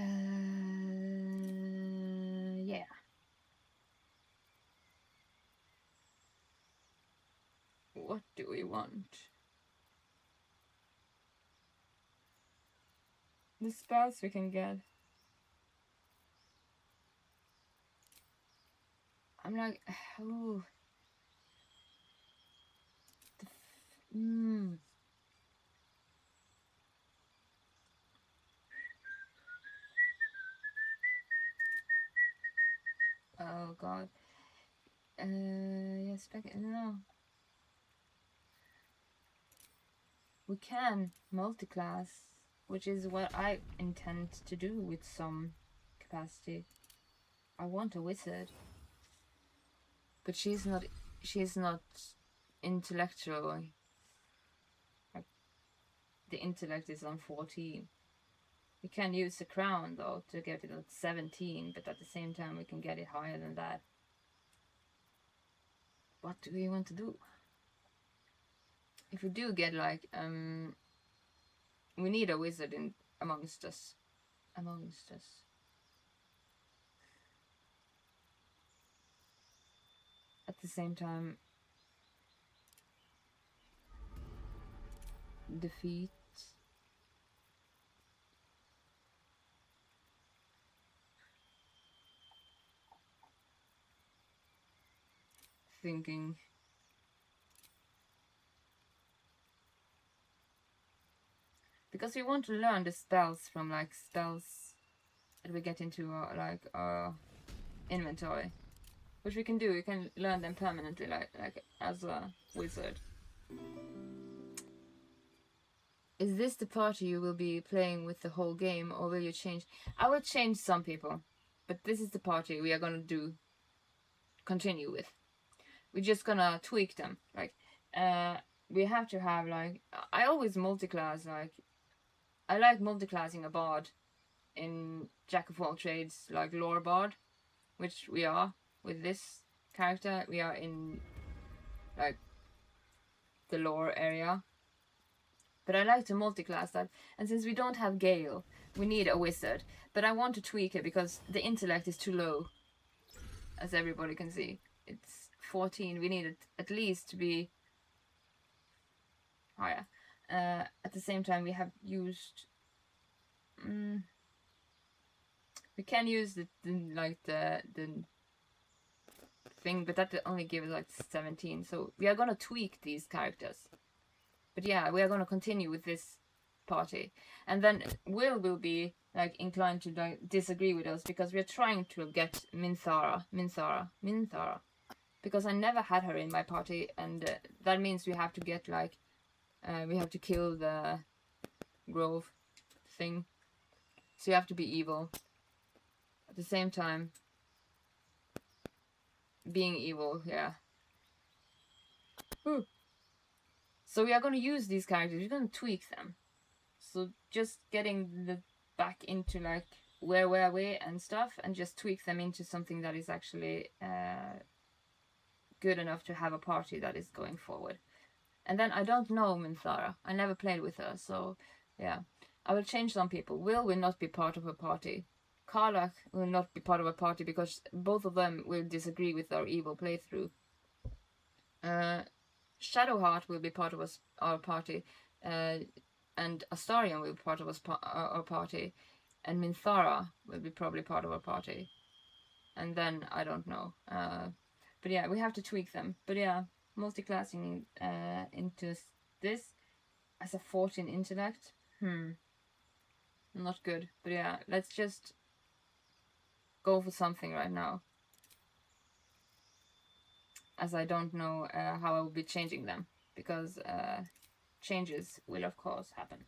[SPEAKER 1] yeah. What do we want? The spells we can get. I'm like, ooh. Oh god. Yes, no. We can multi-class, which is what I intend to do with some capacity. I want a wizard. But she's not intellectual. Like, the intellect is on 14. We can use the crown though to get it at 17, but at the same time we can get it higher than that. What do we want to do? If we do get like we need a wizard in amongst us. At the same time, defeat. Thinking. Because we want to learn the spells from like spells that we get into our inventory. Which we can do, we can learn them permanently like as a wizard. Is this the party you will be playing with the whole game, or will you change? I will change some people, but this is the party we are gonna continue with. We're just gonna tweak them. Like, we have to have like, I always multi-class, like, I like multi-classing a bard in Jack of all trades, like lore bard, which we are with this character. We are in like the lore area. But I like to multi-class that, and since we don't have Gale, we need a wizard. But I want to tweak it because the intellect is too low, as everybody can see. It's 14. We need it at least to be higher. At the same time, we have used. We can use the thing, but that only gives like 17. So we are gonna tweak these characters. But yeah, we are gonna continue with this party, and then will be like inclined to like disagree with us because we are trying to get Minthara, because I never had her in my party, and that means we have to get like we have to kill the grove thing, so you have to be evil. At the same time, being evil, yeah. Ooh. So we are going to use these characters, we're going to tweak them. So just getting the back into like where were we and stuff, and just tweak them into something that is actually good enough to have a party that is going forward. And then I don't know Minthara, I never played with her, so yeah. I will change some people. Will not be part of a party. Karlach will not be part of a party because both of them will disagree with our evil playthrough. Shadowheart will be part of our party, and Astarion will be part of our party, and Minthara will be probably part of our party, and then I don't know. But yeah, we have to tweak them. But yeah, multi-classing into this as a 14 intellect, not good. But yeah, let's just go for something right now, as I don't know how I will be changing them, because changes will of course happen.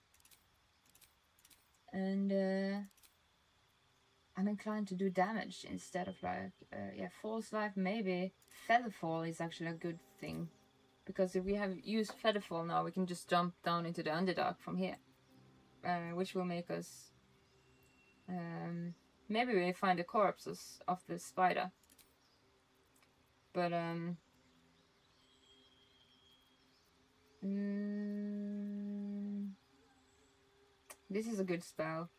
[SPEAKER 1] And I'm inclined to do damage instead of like, yeah, False Life, maybe. Featherfall is actually a good thing. Because if we have used Featherfall now, we can just jump down into the Underdark from here. Which will make us... maybe we find the corpses of the spider. But, this is a good spell.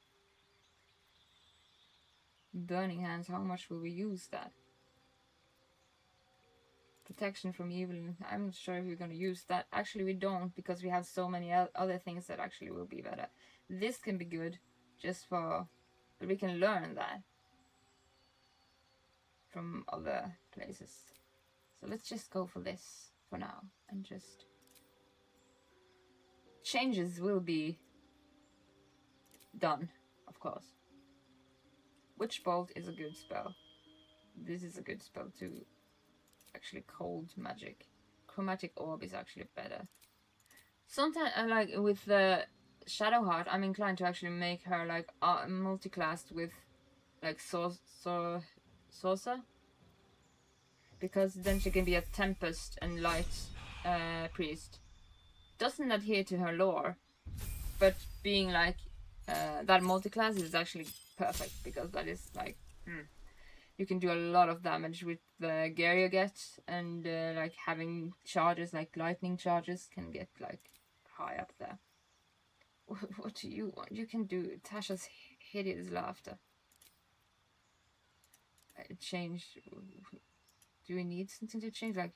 [SPEAKER 1] Burning Hands, how much will we use that? Protection from evil, I'm not sure if we're going to use that. Actually, we don't, because we have so many other things that actually will be better. This can be good, just for... But we can learn that from other places. So let's just go for this for now, and just... Changes will be done, of course. Witch Bolt is a good spell. This is a good spell too. Actually, cold magic. Chromatic Orb is actually better. Sometimes, like with the Shadowheart, I'm inclined to actually make her like multi-classed with like Sorcerer. Because then she can be a Tempest and Light priest. Doesn't adhere to her lore, but being like that multi-class is actually perfect, because that is like you can do a lot of damage with the gear you get, and like having charges like lightning charges can get like high up there. What do you want? You can do Tasha's hideous laughter. Change. Do we need something to change? Like,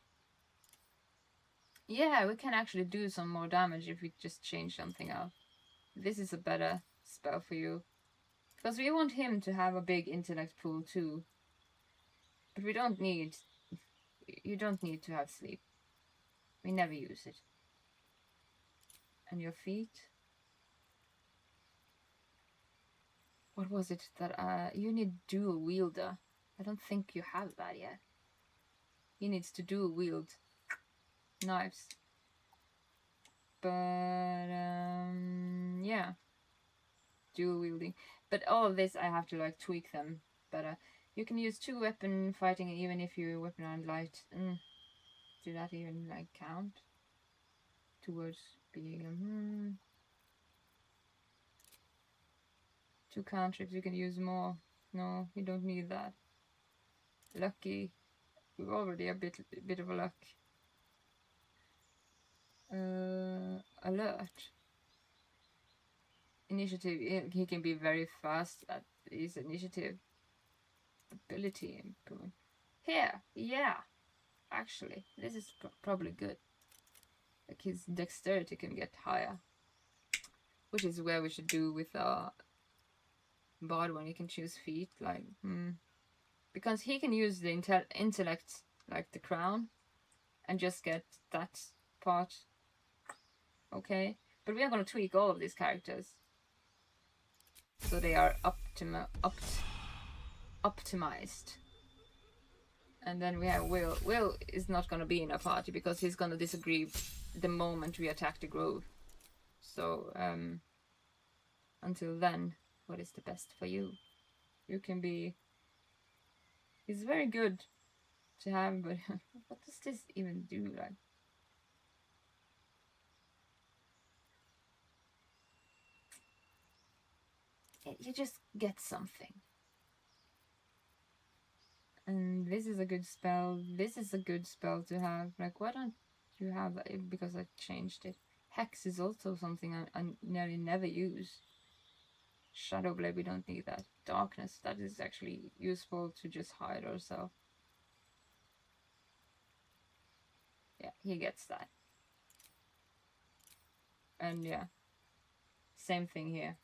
[SPEAKER 1] yeah, we can actually do some more damage if we just change something out. This is a better spell for you. Because we want him to have a big intellect pool too. But we don't need... You don't need to have sleep. We never use it. And your feet? What was it that... you need dual wielder. I don't think you have that yet. He needs to dual wield knives. But, yeah. Dual wielding. But all of this, I have to, like, tweak them. But, you can use 2 weapon fighting even if your weapon are light. Do that even, like, count? Towards being, 2 cantrips, you can use more. No, you don't need that. Lucky. We're already a bit of a luck. Alert. Initiative. He can be very fast at his initiative. Ability improvement. Here, yeah. Actually, this is probably good. Like his dexterity can get higher. Which is where we should do with our bard when he can choose feet. Like, because he can use the intellect, like the crown, and just get that part. Okay, but we are going to tweak all of these characters so they are optimized. And then we have Will. Will is not going to be in our party because he's going to disagree the moment we attack the grove. So, until then, what is the best for you? You can be... He's very good to have, but what does this even do? Like, you just get something. And this is a good spell. This is a good spell to have. Like, why don't you have that? Because I changed it. Hex is also something I nearly never use. Shadowblade, we don't need that. Darkness, that is actually useful to just hide ourselves. Yeah, he gets that. And yeah, same thing here.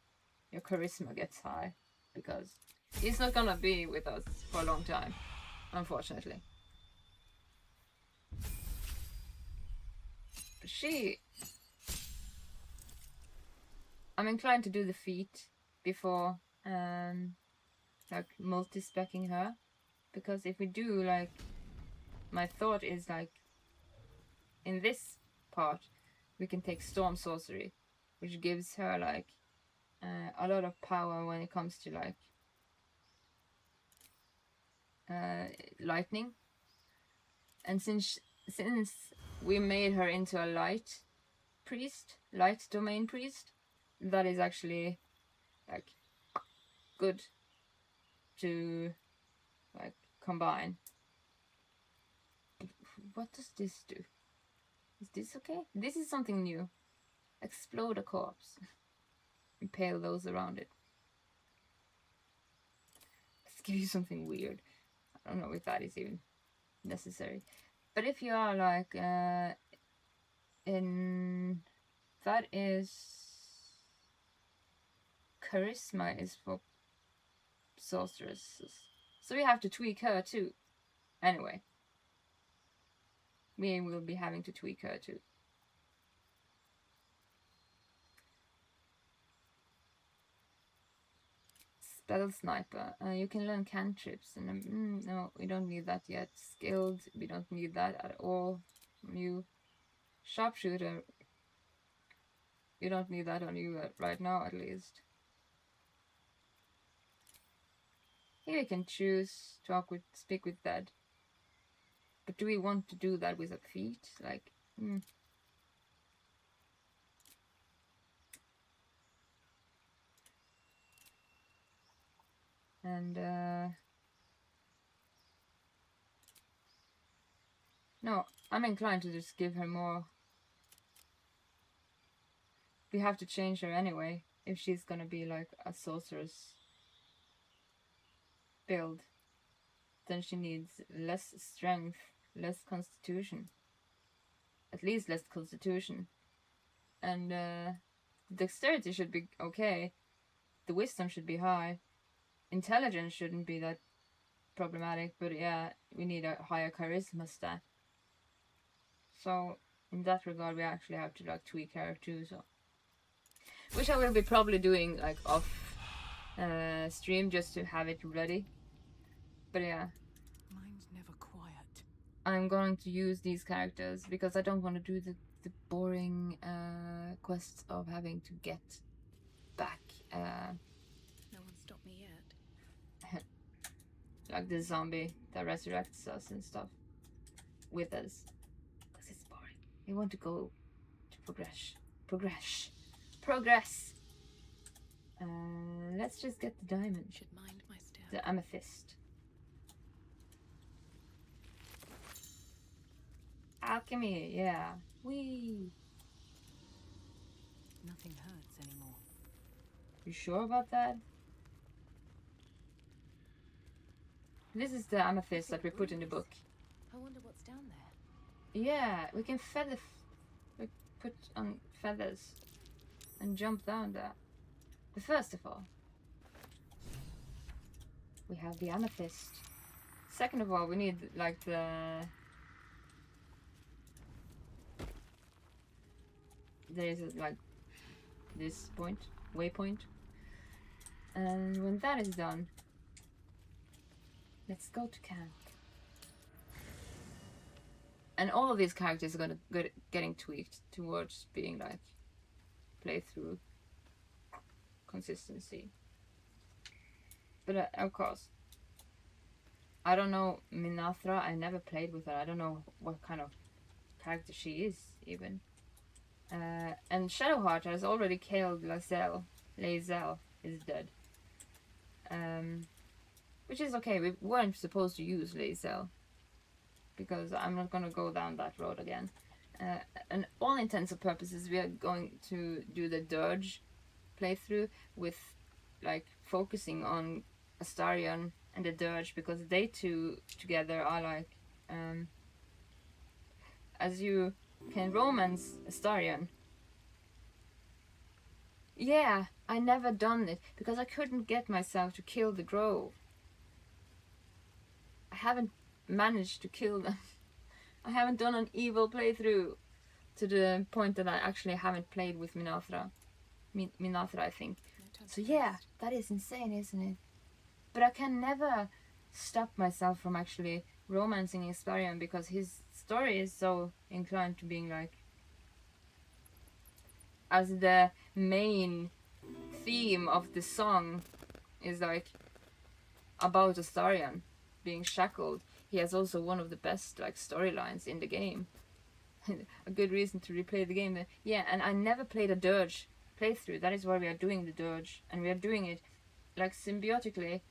[SPEAKER 1] Your charisma gets high because he's not gonna be with us for a long time, unfortunately. I'm inclined to do the feat before like multi-specking her, because if we do, like, my thought is like in this part we can take Storm Sorcery, which gives her like a lot of power when it comes to like lightning. And since we made her into a light domain priest, that is actually like good to like combine. What does this do? Is this okay? This is something new. Explode a corpse. Impale those around it. Let's give you something weird. I don't know if that is even necessary. But if you are like in that is charisma is for sorceresses. So we have to tweak her too. Anyway. We will be having to tweak her too. Spell Sniper. You can learn cantrips. And no, we don't need that yet. Skilled. We don't need that at all. You. Sharpshooter. You don't need that on you right now, at least. Here we can choose speak with dead. But do we want to do that with a feat? Like, And, no, I'm inclined to just give her more. We have to change her anyway, if she's gonna be like a sorceress build. Then she needs less strength, less constitution. At least less constitution. And dexterity should be okay. The wisdom should be high. Intelligence shouldn't be that problematic, but yeah, we need a higher charisma stat. So in that regard, we actually have to like tweak her too. So, which I will be probably doing like off stream just to have it ready. But yeah,
[SPEAKER 4] Mine's never quiet.
[SPEAKER 1] I'm going to use these characters because I don't want to do the boring quests of having to get back
[SPEAKER 6] No one stopped me yet.
[SPEAKER 1] like the zombie that resurrects us and stuff with us, because it's boring. We want to go to progress. Let's just get the diamond,
[SPEAKER 2] Should mind my step.
[SPEAKER 1] the amethyst. Alchemy, yeah. Whee!
[SPEAKER 4] Nothing hurts anymore.
[SPEAKER 1] You sure about that? This is the amethyst that we put in the book.
[SPEAKER 2] I wonder what's down there.
[SPEAKER 1] Yeah, we can we put on feathers and jump down there. But first of all, we have the amethyst. Second of all, we need like there's like this waypoint. And when that is done, let's go to camp. And all of these characters are getting tweaked towards being like playthrough consistency. But of course, I don't know Minathra. I never played with her. I don't know what kind of character she is even. And Shadowheart has already killed Lae'zel. Lae'zel is dead. Which is okay. We weren't supposed to use Lae'zel, because I'm not gonna go down that road again. And all intents and purposes, we are going to do the Durge playthrough with like focusing on Astarion and the Durge, because they two together are like as you can romance Astarion. Yeah, I never done it because I couldn't get myself to kill the Grove. I haven't managed to kill them. I haven't done an evil playthrough to the point that I actually haven't played with Minathra. Minathra, I think. So yeah, that is insane, isn't it? But I can never stop myself from actually romancing Astarion, because his story is so inclined to being like as the main theme of the song is like about Astarion being shackled, he has also one of the best like storylines in the game. A good reason to replay the game then. Yeah, and I never played a dirge playthrough. That is why we are doing the dirge, and we are doing it like symbiotically.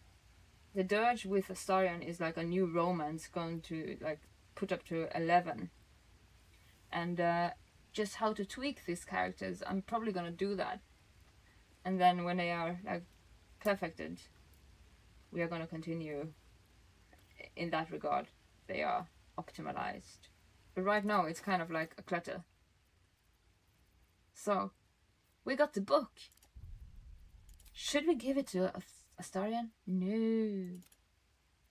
[SPEAKER 1] The dirge with Astarion is like a new romance going to like put up to 11, and just how to tweak these characters, I'm probably gonna do that, and then when they are like perfected, we are gonna continue in that regard. They are optimized, but right now it's kind of like a clutter. So we got the book. Should we give it to Astarion? No.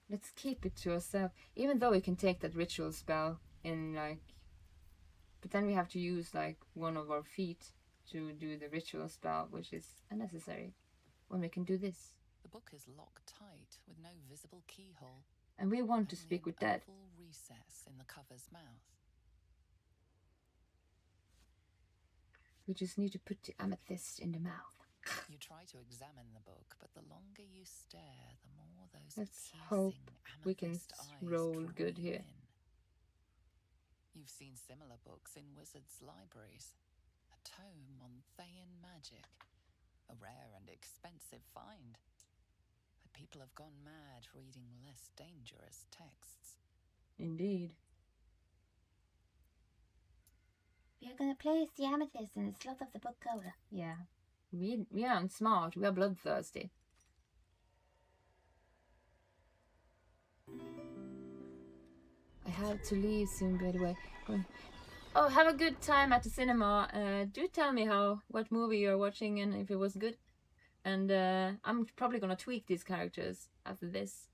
[SPEAKER 1] Let's keep it to ourselves. Even though we can take that ritual spell in like, but then we have to use like one of our feet to do the ritual spell, which is unnecessary when we can do this.
[SPEAKER 2] The book is locked tight with no visible keyhole.
[SPEAKER 1] And we want to
[SPEAKER 2] Only
[SPEAKER 1] speak
[SPEAKER 2] an
[SPEAKER 1] with Dead.
[SPEAKER 2] oval recess in the cover's mouth.
[SPEAKER 1] We just need to put the amethyst in the mouth.
[SPEAKER 2] You try to examine the book, but the longer you stare, the more those
[SPEAKER 1] Let's
[SPEAKER 2] piercing
[SPEAKER 1] hope we can
[SPEAKER 2] amethyst eyes
[SPEAKER 1] roll
[SPEAKER 2] draw
[SPEAKER 1] good
[SPEAKER 2] you
[SPEAKER 1] here.
[SPEAKER 2] in. You've seen similar books in wizards' libraries. A tome on Thayan magic. A rare and expensive find. But people have gone mad reading less dangerous texts.
[SPEAKER 1] Indeed.
[SPEAKER 3] We are gonna place the amethyst in the slot of the book cover.
[SPEAKER 1] Yeah. We aren't smart, we are bloodthirsty. I have to leave soon, by the way. Oh, have a good time at the cinema. Do tell me what movie you're watching and if it was good. And I'm probably gonna tweak these characters after this,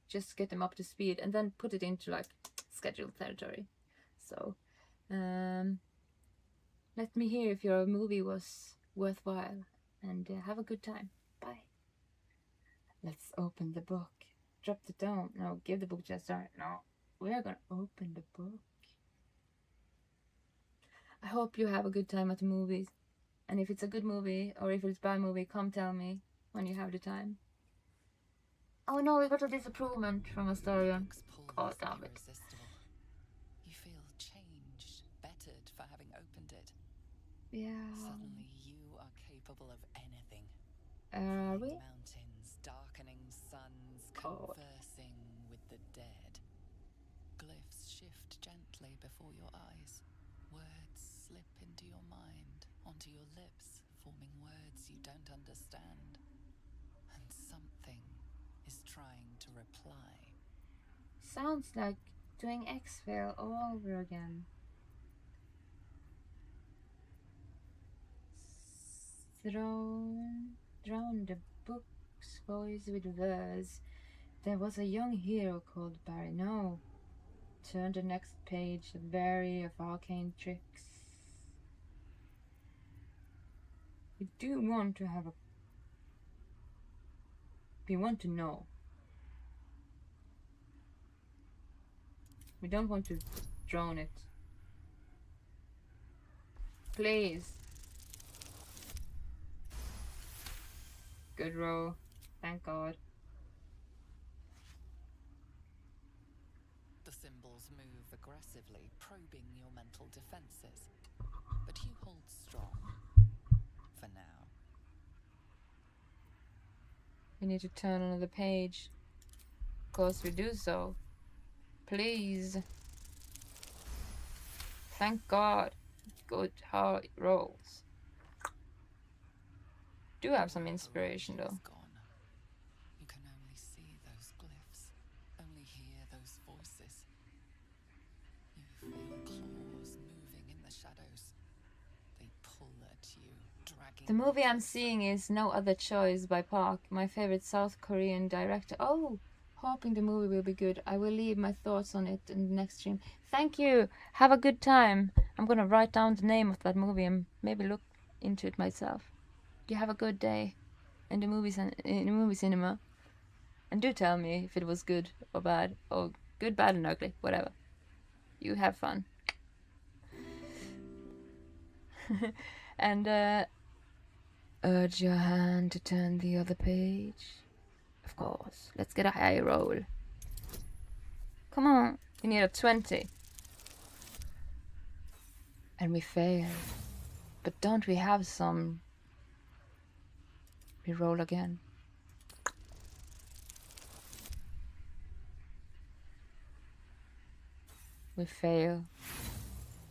[SPEAKER 1] just to get them up to speed, and then put it into like scheduled territory. So, let me hear if your movie was worthwhile, and have a good time. Bye. Let's open the book. Drop it down. No, give the book to Astarion. No, we're gonna open the book. I hope you have a good time at the movies. And if it's a good movie, or if it's a bad movie, come tell me when you have the time. Oh no, we got a disapproval from Astarion.
[SPEAKER 2] Books pull
[SPEAKER 1] God
[SPEAKER 2] is
[SPEAKER 1] damn it.
[SPEAKER 2] irresistible. You feel changed, bettered for having opened it.
[SPEAKER 1] Yeah.
[SPEAKER 2] Suddenly you are capable of anything.
[SPEAKER 1] Are
[SPEAKER 2] Falling
[SPEAKER 1] we?
[SPEAKER 2] mountains, darkening suns,
[SPEAKER 1] God.
[SPEAKER 2] conversing with the dead. Glyphs shift gently before your eyes. Words slip into your mind, onto your lips, forming words you don't understand. And something is trying to reply.
[SPEAKER 1] Sounds like doing X-Fill all over again. Drown the book's voice with verse. There was a young hero called Barry. No. Turn the next page, vary of arcane tricks. We do want to have a... We want to know. We don't want to drown it. Please. Good roll. Thank God.
[SPEAKER 2] The symbols move aggressively, probing your mental defenses. But you hold strong. For now.
[SPEAKER 1] We need to turn another page. Of course we do so. Please. Thank God. Good hard rolls. Do have some inspiration though.
[SPEAKER 2] Is gone. You can only see those glyphs, only hear those voices. You feel claws moving in the shadows. They pull at you, dragging.
[SPEAKER 1] The movie I'm seeing is No Other Choice by Park, my favorite South Korean director. Oh, hoping the movie will be good. I will leave my thoughts on it in the next stream. Thank you. Have a good time. I'm gonna write down the name of that movie and maybe look into it myself. You have a good day in the movie cinema, and do tell me if it was good or bad, or good, bad, and ugly, whatever. You have fun. And urge your hand to turn the other page. Of course. Let's get a high roll. Come on. We need a 20. And we fail. But don't we have some... We roll again. We fail.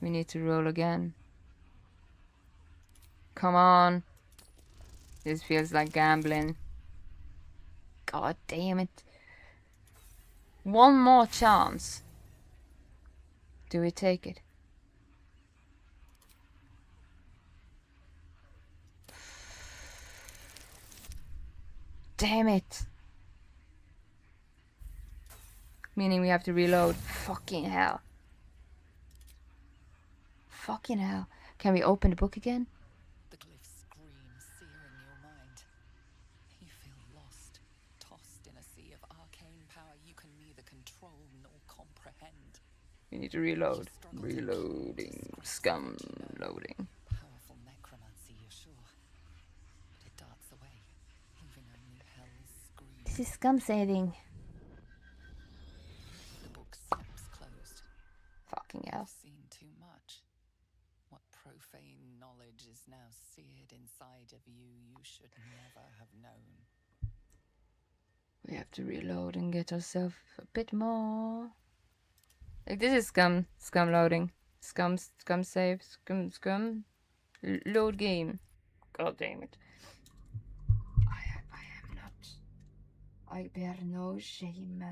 [SPEAKER 1] We need to roll again. Come on. This feels like gambling. God damn it. One more chance. Do we take it? Damn it. Meaning we have to reload. Fucking hell. Fucking hell. Can we open the book again?
[SPEAKER 2] The glyphs scream, searing your mind. You feel lost, tossed in a sea of arcane power you can neither control nor comprehend.
[SPEAKER 1] We need to reload.
[SPEAKER 2] You struggle to
[SPEAKER 1] Reloading.
[SPEAKER 2] describe
[SPEAKER 1] Scum
[SPEAKER 2] what you know.
[SPEAKER 1] loading.
[SPEAKER 2] Powerful necromancy, you're sure. But it darts away, leaving only hell's scream.
[SPEAKER 3] This is scum saving.
[SPEAKER 2] The book snaps closed.
[SPEAKER 1] Fucking hell.
[SPEAKER 2] I've seen too much. What profane knowledge is now seared inside of you should never have known.
[SPEAKER 1] We have to reload and get ourselves a bit more. Like, this is scum loading. Scum save. Scum. Load game. God damn it. I am not. I bear no shame.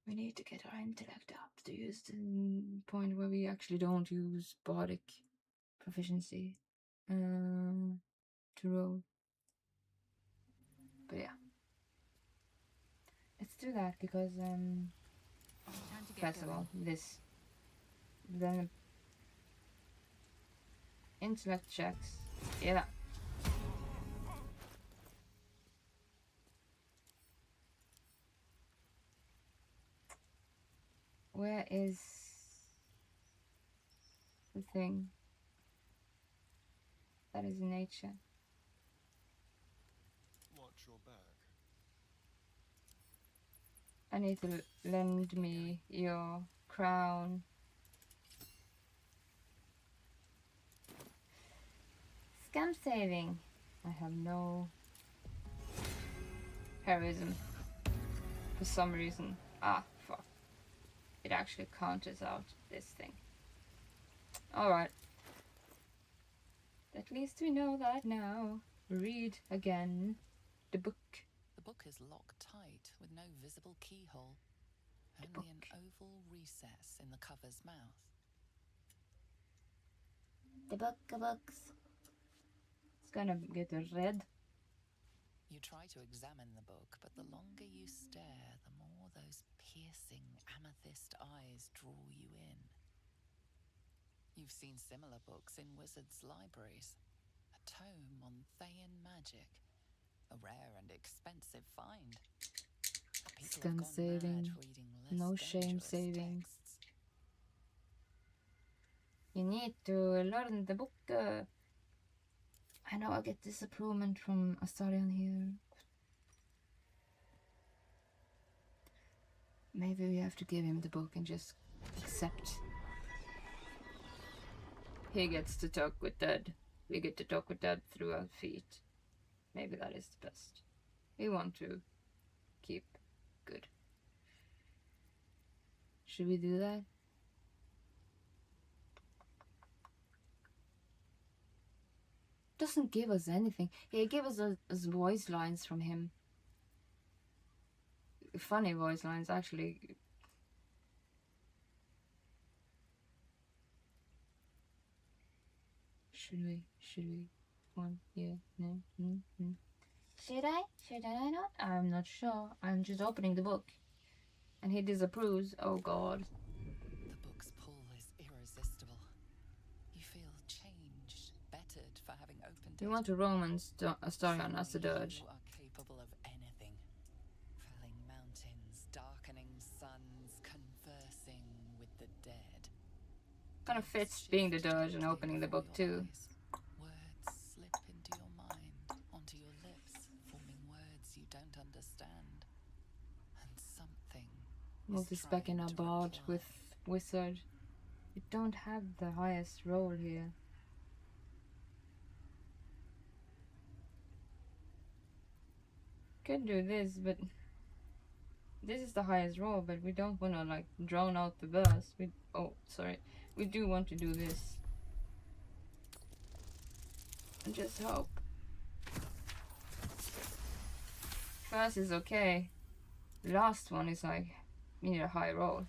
[SPEAKER 1] We need to get our intellect up to use the point where we actually don't use bardic proficiency to roll. But yeah. Let's do that because first of all, this, then intellect checks. Yeah. Where is the thing? That is nature.
[SPEAKER 5] Watch your back.
[SPEAKER 1] I need to lend me your crown.
[SPEAKER 3] Scum saving.
[SPEAKER 1] I have no heroism for some reason. Ah, fuck. It actually counters out this thing. Alright. At least we know that now. Read again the book.
[SPEAKER 2] The book is locked tight with no visible keyhole. Only an oval recess in the cover's mouth.
[SPEAKER 3] The book of books.
[SPEAKER 1] It's gonna get read.
[SPEAKER 2] You try to examine the book, but the longer you stare, the more those piercing amethyst eyes draw you in. You've seen similar books in wizards' libraries. A tome on Thayan magic. A rare and expensive find. People
[SPEAKER 1] Scum
[SPEAKER 2] have gone
[SPEAKER 1] saving.
[SPEAKER 2] mad reading less
[SPEAKER 1] No shame
[SPEAKER 2] dangerous
[SPEAKER 1] saving.
[SPEAKER 2] texts.
[SPEAKER 1] You need to learn the book. I know I get disapproval from Astarion here. Maybe we have to give him the book and just accept. He gets to talk with Dad. We get to talk with Dad through our feet. Maybe that is the best. We want to keep good. Should we do that? Doesn't give us anything. He gave us his voice lines from him. Funny voice lines, actually. Should we? One, yeah, no,
[SPEAKER 3] Should I? Should I not?
[SPEAKER 1] I'm not sure. I'm just opening the book. And he disapproves. Oh god.
[SPEAKER 2] The book's pull is irresistible. You feel changed, bettered for having opened it.
[SPEAKER 1] We want to romance Astarion as the Durge.
[SPEAKER 2] You are capable of anything. Felling mountains, darkening suns, conversing with the dead.
[SPEAKER 1] Kind of fits being the Durge and opening the book too.
[SPEAKER 2] Words slip into your mind, onto your lips, forming words you don't understand. And something
[SPEAKER 1] Move this back in our bard with wizard. We don't have the highest roll here. Could do this, but this is the highest roll, but we don't want to like drown out the verse. We do want to do this. And just hope. First is okay. The last one is like, we need a high roll.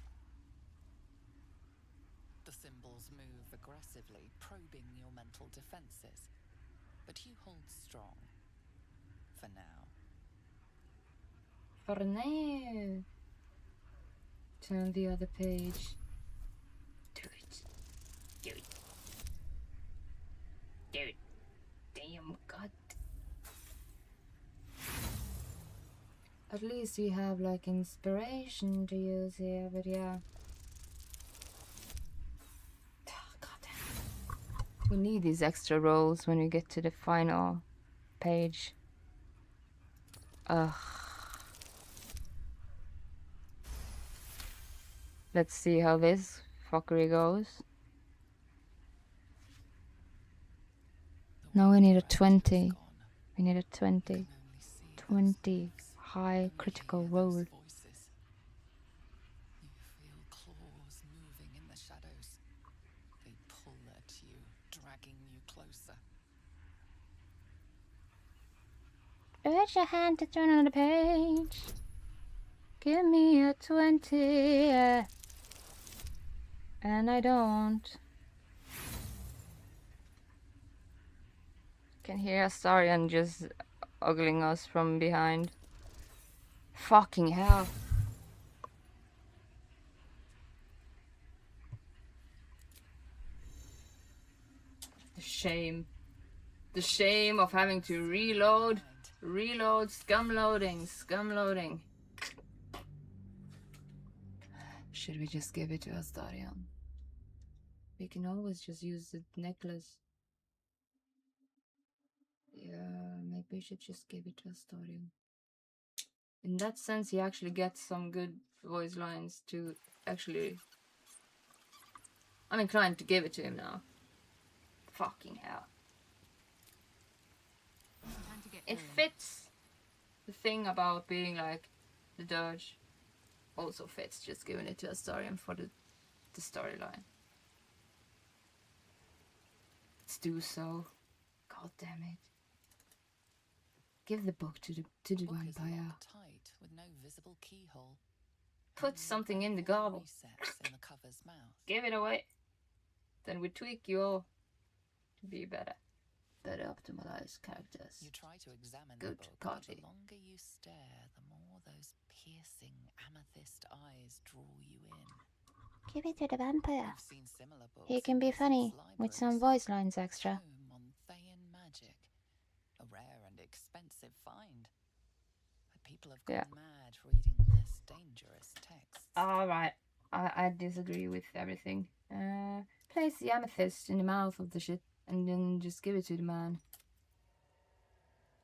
[SPEAKER 2] The symbols move aggressively, probing your mental defenses. But you hold strong. For now.
[SPEAKER 1] For now. Turn the other page. Do it. Do it. Do it. Damn God. At least we have like inspiration to use here, but yeah. God damn. We need these extra rolls when we get to the final page. Ugh. Let's see how this fuckery goes. Now we need a 20. We need a 20. 20 high critical roll.
[SPEAKER 2] You feel claws moving in the shadows. They pull at you, dragging you closer.
[SPEAKER 1] Raise your hand to turn on the page. Give me a 20. And I don't. Can hear Astarion just ogling us from behind. Fucking hell. The shame. The shame of having to reload. Reload. Scum loading. Scum loading. Should we just give it to Astarion? We can always just use the necklace. Yeah, maybe we should just give it to Astarion. In that sense, he actually gets some good voice lines to actually... I'm inclined to give it to him now. Fucking hell. It fits the thing about being like the Durge. Also fits just giving it to Astarion for the storyline. Let's do so. God damn it. Give the book to the vampire.
[SPEAKER 2] Tight with no visible keyhole.
[SPEAKER 1] Put something in the gobble.
[SPEAKER 2] In the cover's mouth.
[SPEAKER 1] Give it away. Then we tweak you all to be better. Better optimized characters.
[SPEAKER 2] You try to examine
[SPEAKER 1] Good
[SPEAKER 2] the book,
[SPEAKER 1] party.
[SPEAKER 2] but the longer you stare, the more those piercing amethyst eyes draw you in.
[SPEAKER 3] Give it to the vampire.
[SPEAKER 2] You've seen similar books
[SPEAKER 3] He can
[SPEAKER 2] in
[SPEAKER 3] be
[SPEAKER 2] Wizards'
[SPEAKER 3] funny with some
[SPEAKER 2] libraries.
[SPEAKER 3] voice lines extra.
[SPEAKER 2] Tome on Thayan magic, a rare and expensive find. But people have gone mad reading less dangerous texts.
[SPEAKER 1] Alright. I disagree with everything. Place the amethyst in the mouth of the shit and then just give it to the man.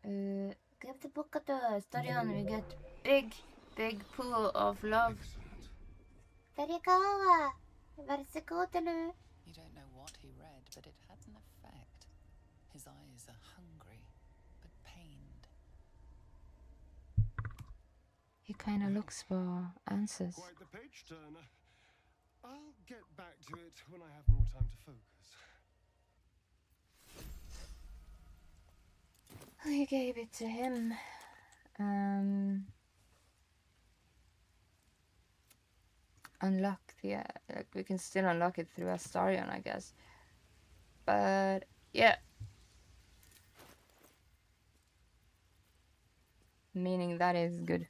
[SPEAKER 1] Give the book to Astarion. We get big pool of love.
[SPEAKER 3] There you go. Varsågod.
[SPEAKER 2] You don't know what he read, but it had an effect. His eyes are hungry, but pained.
[SPEAKER 1] He kind of looks for answers.
[SPEAKER 5] Quite the page turner. I'll get back to it when I have more time to focus.
[SPEAKER 1] We gave it to him. Unlock the like we can still unlock it through Astarion, I guess. But yeah. Meaning that is good.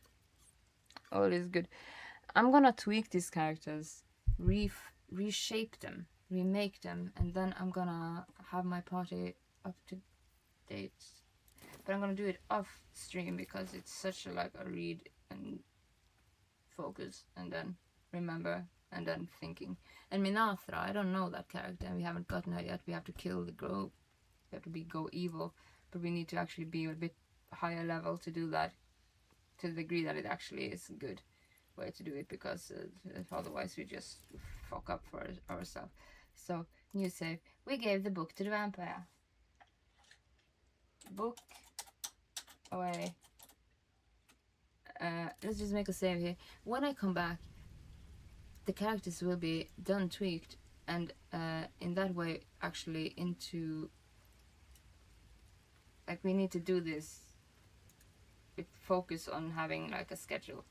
[SPEAKER 1] All is good. I'm gonna tweak these characters, reshape them, remake them, and then I'm gonna have my party up to date. But I'm gonna do it off stream because it's such a like a read and focus, and then remember and then thinking. And Minatra, I don't know that character, and we haven't gotten her yet. We have to kill the grove. We have to go evil, but we need to actually be a bit higher level to do that, to the degree that it actually is a good way to do it, because otherwise we just fuck up for ourselves. So, new save. We gave the book to the vampire. Book away. Let's just make a save here. When I come back, the characters will be done, tweaked, and in that way actually into, like, we need to do this with focus on having like a schedule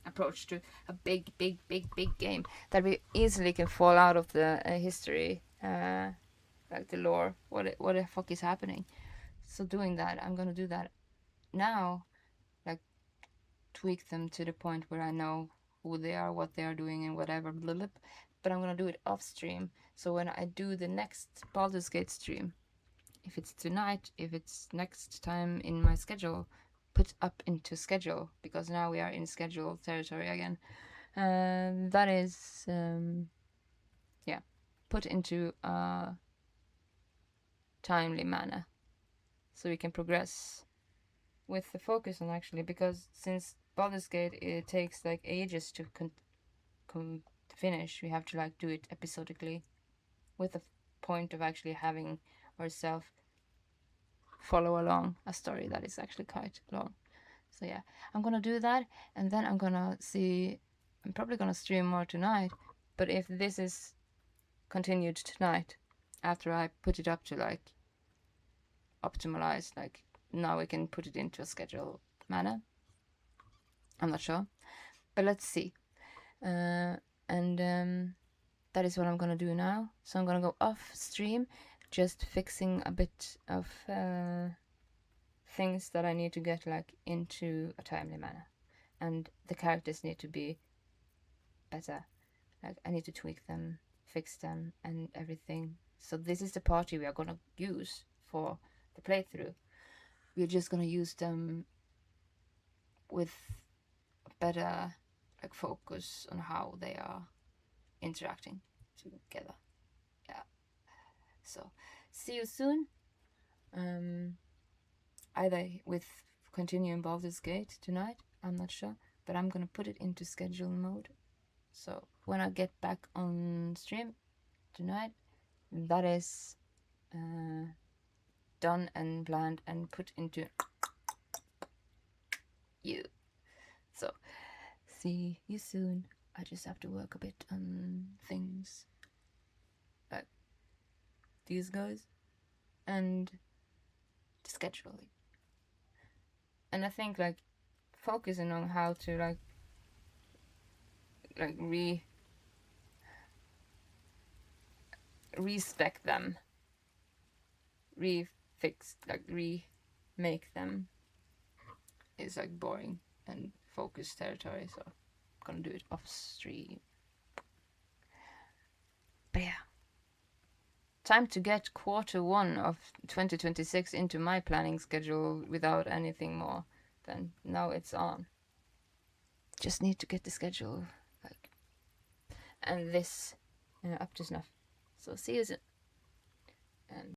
[SPEAKER 1] approach to a big game that we easily can fall out of the history, like the lore, what the fuck is happening. So doing that, I'm gonna do that now, like tweak them to the point where I know who they are, what they are doing, and whatever, blah, blah, but I'm gonna do it off stream. So when I do the next Baldur's Gate stream, if it's tonight, if it's next time in my schedule, put up into schedule, because now we are in schedule territory again. That is, yeah, put into a timely manner, so we can progress with the focus on, actually, because since Baldur's Gate, it takes like ages to finish. We have to like do it episodically, with the point of actually having ourselves follow along a story that is actually quite long. So yeah, I'm gonna do that, and then I'm gonna see, I'm probably gonna stream more tonight, but if this is continued tonight, after I put it up to like optimized, like now we can put it into a schedule manner, I'm not sure, but let's see. And that is what I'm gonna do now. So I'm gonna go off stream, just fixing a bit of things that I need to get like into a timely manner, and the characters need to be better. Like I need to tweak them, fix them, and everything. So this is the party we are gonna use for the playthrough. We're just gonna use them with better like focus on how they are interacting together. Yeah. So see you soon. Either with continuing Baldur's Gate tonight, I'm not sure, but I'm gonna put it into schedule mode. So when I get back on stream tonight, that is done and planned and put into you. So see you soon. I just have to work a bit on things like these guys and scheduling. And I think like focusing on how to like respec them, refix, like remake them is like boring and focus territory, so I'm gonna do it off stream. But yeah, time to get Q1 of 2026 into my planning schedule without anything more. Then now it's on. Just need to get the schedule like and this up to snuff. So see you soon. And